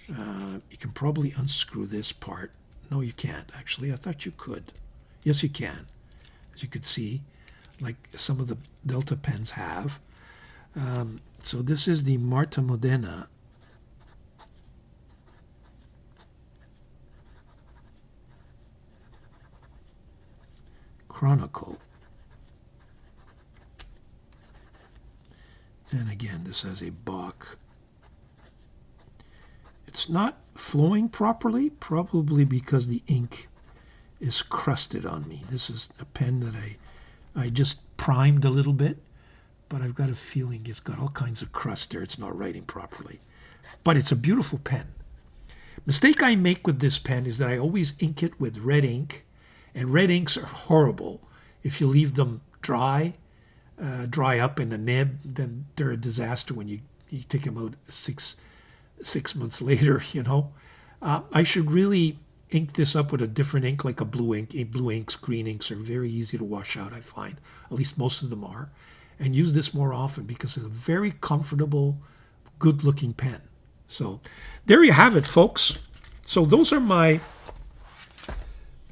You can probably unscrew this part. No, you can't, actually. I thought you could. Yes, you can. As you could see, like some of the Delta pens have. So this is the Marta Modena. Chronicle. And again, this has a Bach. It's not flowing properly, probably because the ink is crusted on me. This is a pen that I just primed a little bit. but I've got a feeling it's got all kinds of crust there. It's not writing properly. But it's a beautiful pen. Mistake I make with this pen is that I always ink it with red ink, and red inks are horrible. If you leave them dry up in the nib, then they're a disaster when you take them out six months later, you know. I should really ink this up with a different ink, like a blue ink. Blue inks, green inks are very easy to wash out, I find. At least most of them are. And use this more often because it's a very comfortable, good-looking pen. So there you have it, folks. So those are my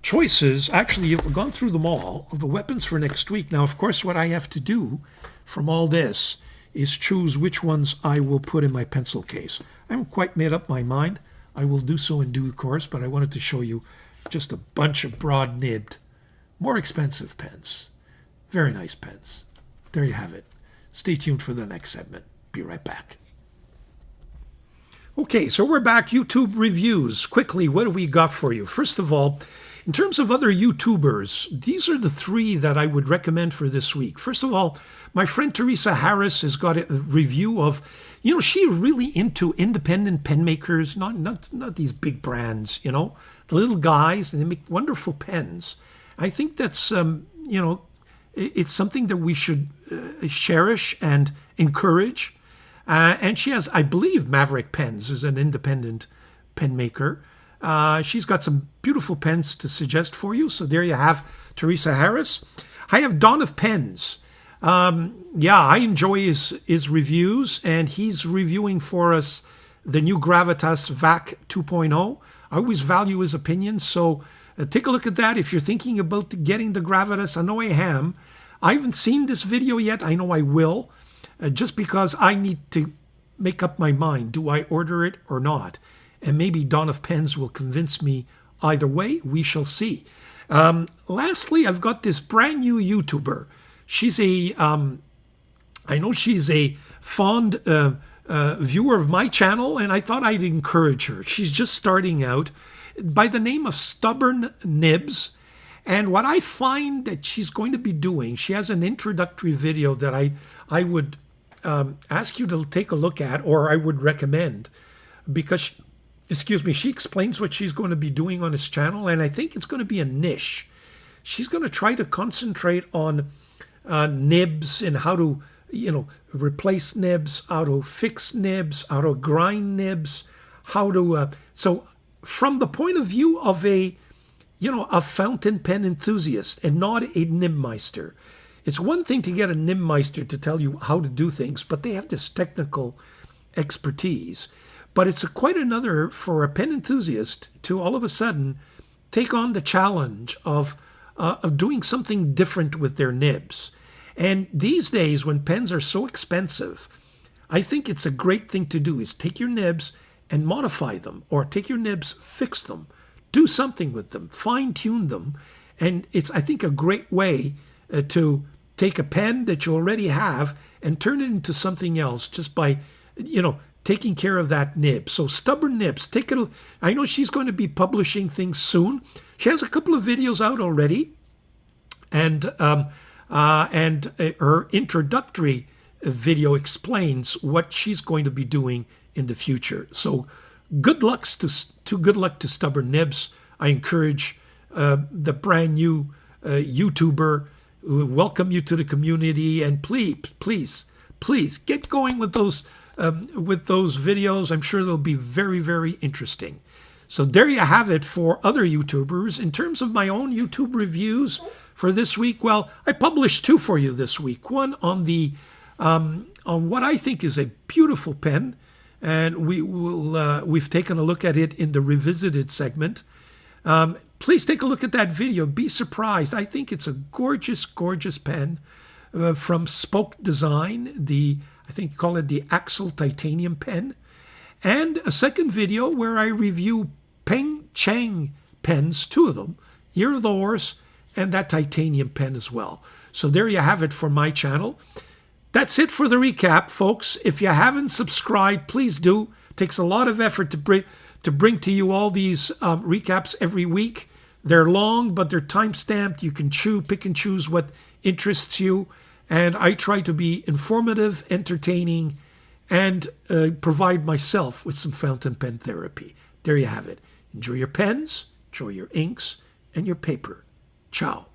choices. Actually, you've gone through them all, of the weapons for next week. Now, of course, what I have to do from all this is choose which ones I will put in my pencil case. I haven't quite made up my mind. I will do so in due course, but I wanted to show you just a bunch of broad-nibbed, more expensive pens. Very nice pens. There you have it. Stay tuned for the next segment. Be right back. Okay, so we're back. YouTube reviews. Quickly, what do we got for you? First of all, in terms of other YouTubers, these are the three that I would recommend for this week. First of all, my friend Teresa Harris has got a review of, you know, she's really into independent pen makers, not these big brands, you know, the little guys, and they make wonderful pens. I think that's, you know, it's something that we should cherish and encourage. And she has, I believe, Maverick Pens is an independent pen maker. She's got some beautiful pens to suggest for you. So there you have Teresa Harris. I have Dawn of Pens. Yeah, I enjoy his reviews, and he's reviewing for us the new Gravitas VAC 2.0. I always value his opinions, so take a look at that if you're thinking about getting the Gravitas. I know I am. I haven't seen this video yet. I know I will. Just because I need to make up my mind. Do I order it or not? And maybe Dawn of Pens will convince me either way. We shall see. Lastly, I've got this brand new YouTuber. She's I know she's a fond viewer of my channel, and I thought I'd encourage her. She's just starting out, by the name of Stubborn Nibs. And what I find that she's going to be doing, she has an introductory video that I would ask you to take a look at, or I would recommend, because, she explains what she's going to be doing on this channel, and I think it's going to be a niche. She's going to try to concentrate on nibs and how to, you know, replace nibs, how to fix nibs, how to grind nibs, how to, so from the point of view of a fountain pen enthusiast and not a nibmeister. It's one thing to get a nibmeister to tell you how to do things, but they have this technical expertise. But it's quite another for a pen enthusiast to all of a sudden take on the challenge of doing something different with their nibs. And these days, when pens are so expensive, I think it's a great thing to do is take your nibs and modify them, or take your nibs, fix them, do something with them, fine-tune them. And it's, I think, a great way to take a pen that you already have and turn it into something else just by, taking care of that nib. So Stubborn Nibs, I know she's going to be publishing things soon. She has a couple of videos out already, and her introductory video explains what she's going to be doing in the future. So good luck to Stubborn Nibs. I encourage the brand new YouTuber, welcome you to the community, and please get going with those videos. I'm sure they'll be very, very interesting. So there you have it for other YouTubers. In terms of my own YouTube reviews for this week, well, I published two for you this week. One on the on what I think is a beautiful pen, and we've taken a look at it in the revisited segment. Please take a look at that video. Be surprised. I think it's a gorgeous, gorgeous pen from Spoke Design. I think call it the Axle Titanium pen. And a second video where I review Peng Chang pens, two of them, Year of the Horse and that titanium pen as well. So there you have it for my channel. That's it for the recap, folks. If you haven't subscribed, please do. It takes a lot of effort to bring to you all these recaps every week. They're long, but they're time-stamped. You can pick and choose what interests you. And I try to be informative, entertaining, and provide myself with some fountain pen therapy. There you have it. Enjoy your pens, enjoy your inks, and your paper. Ciao.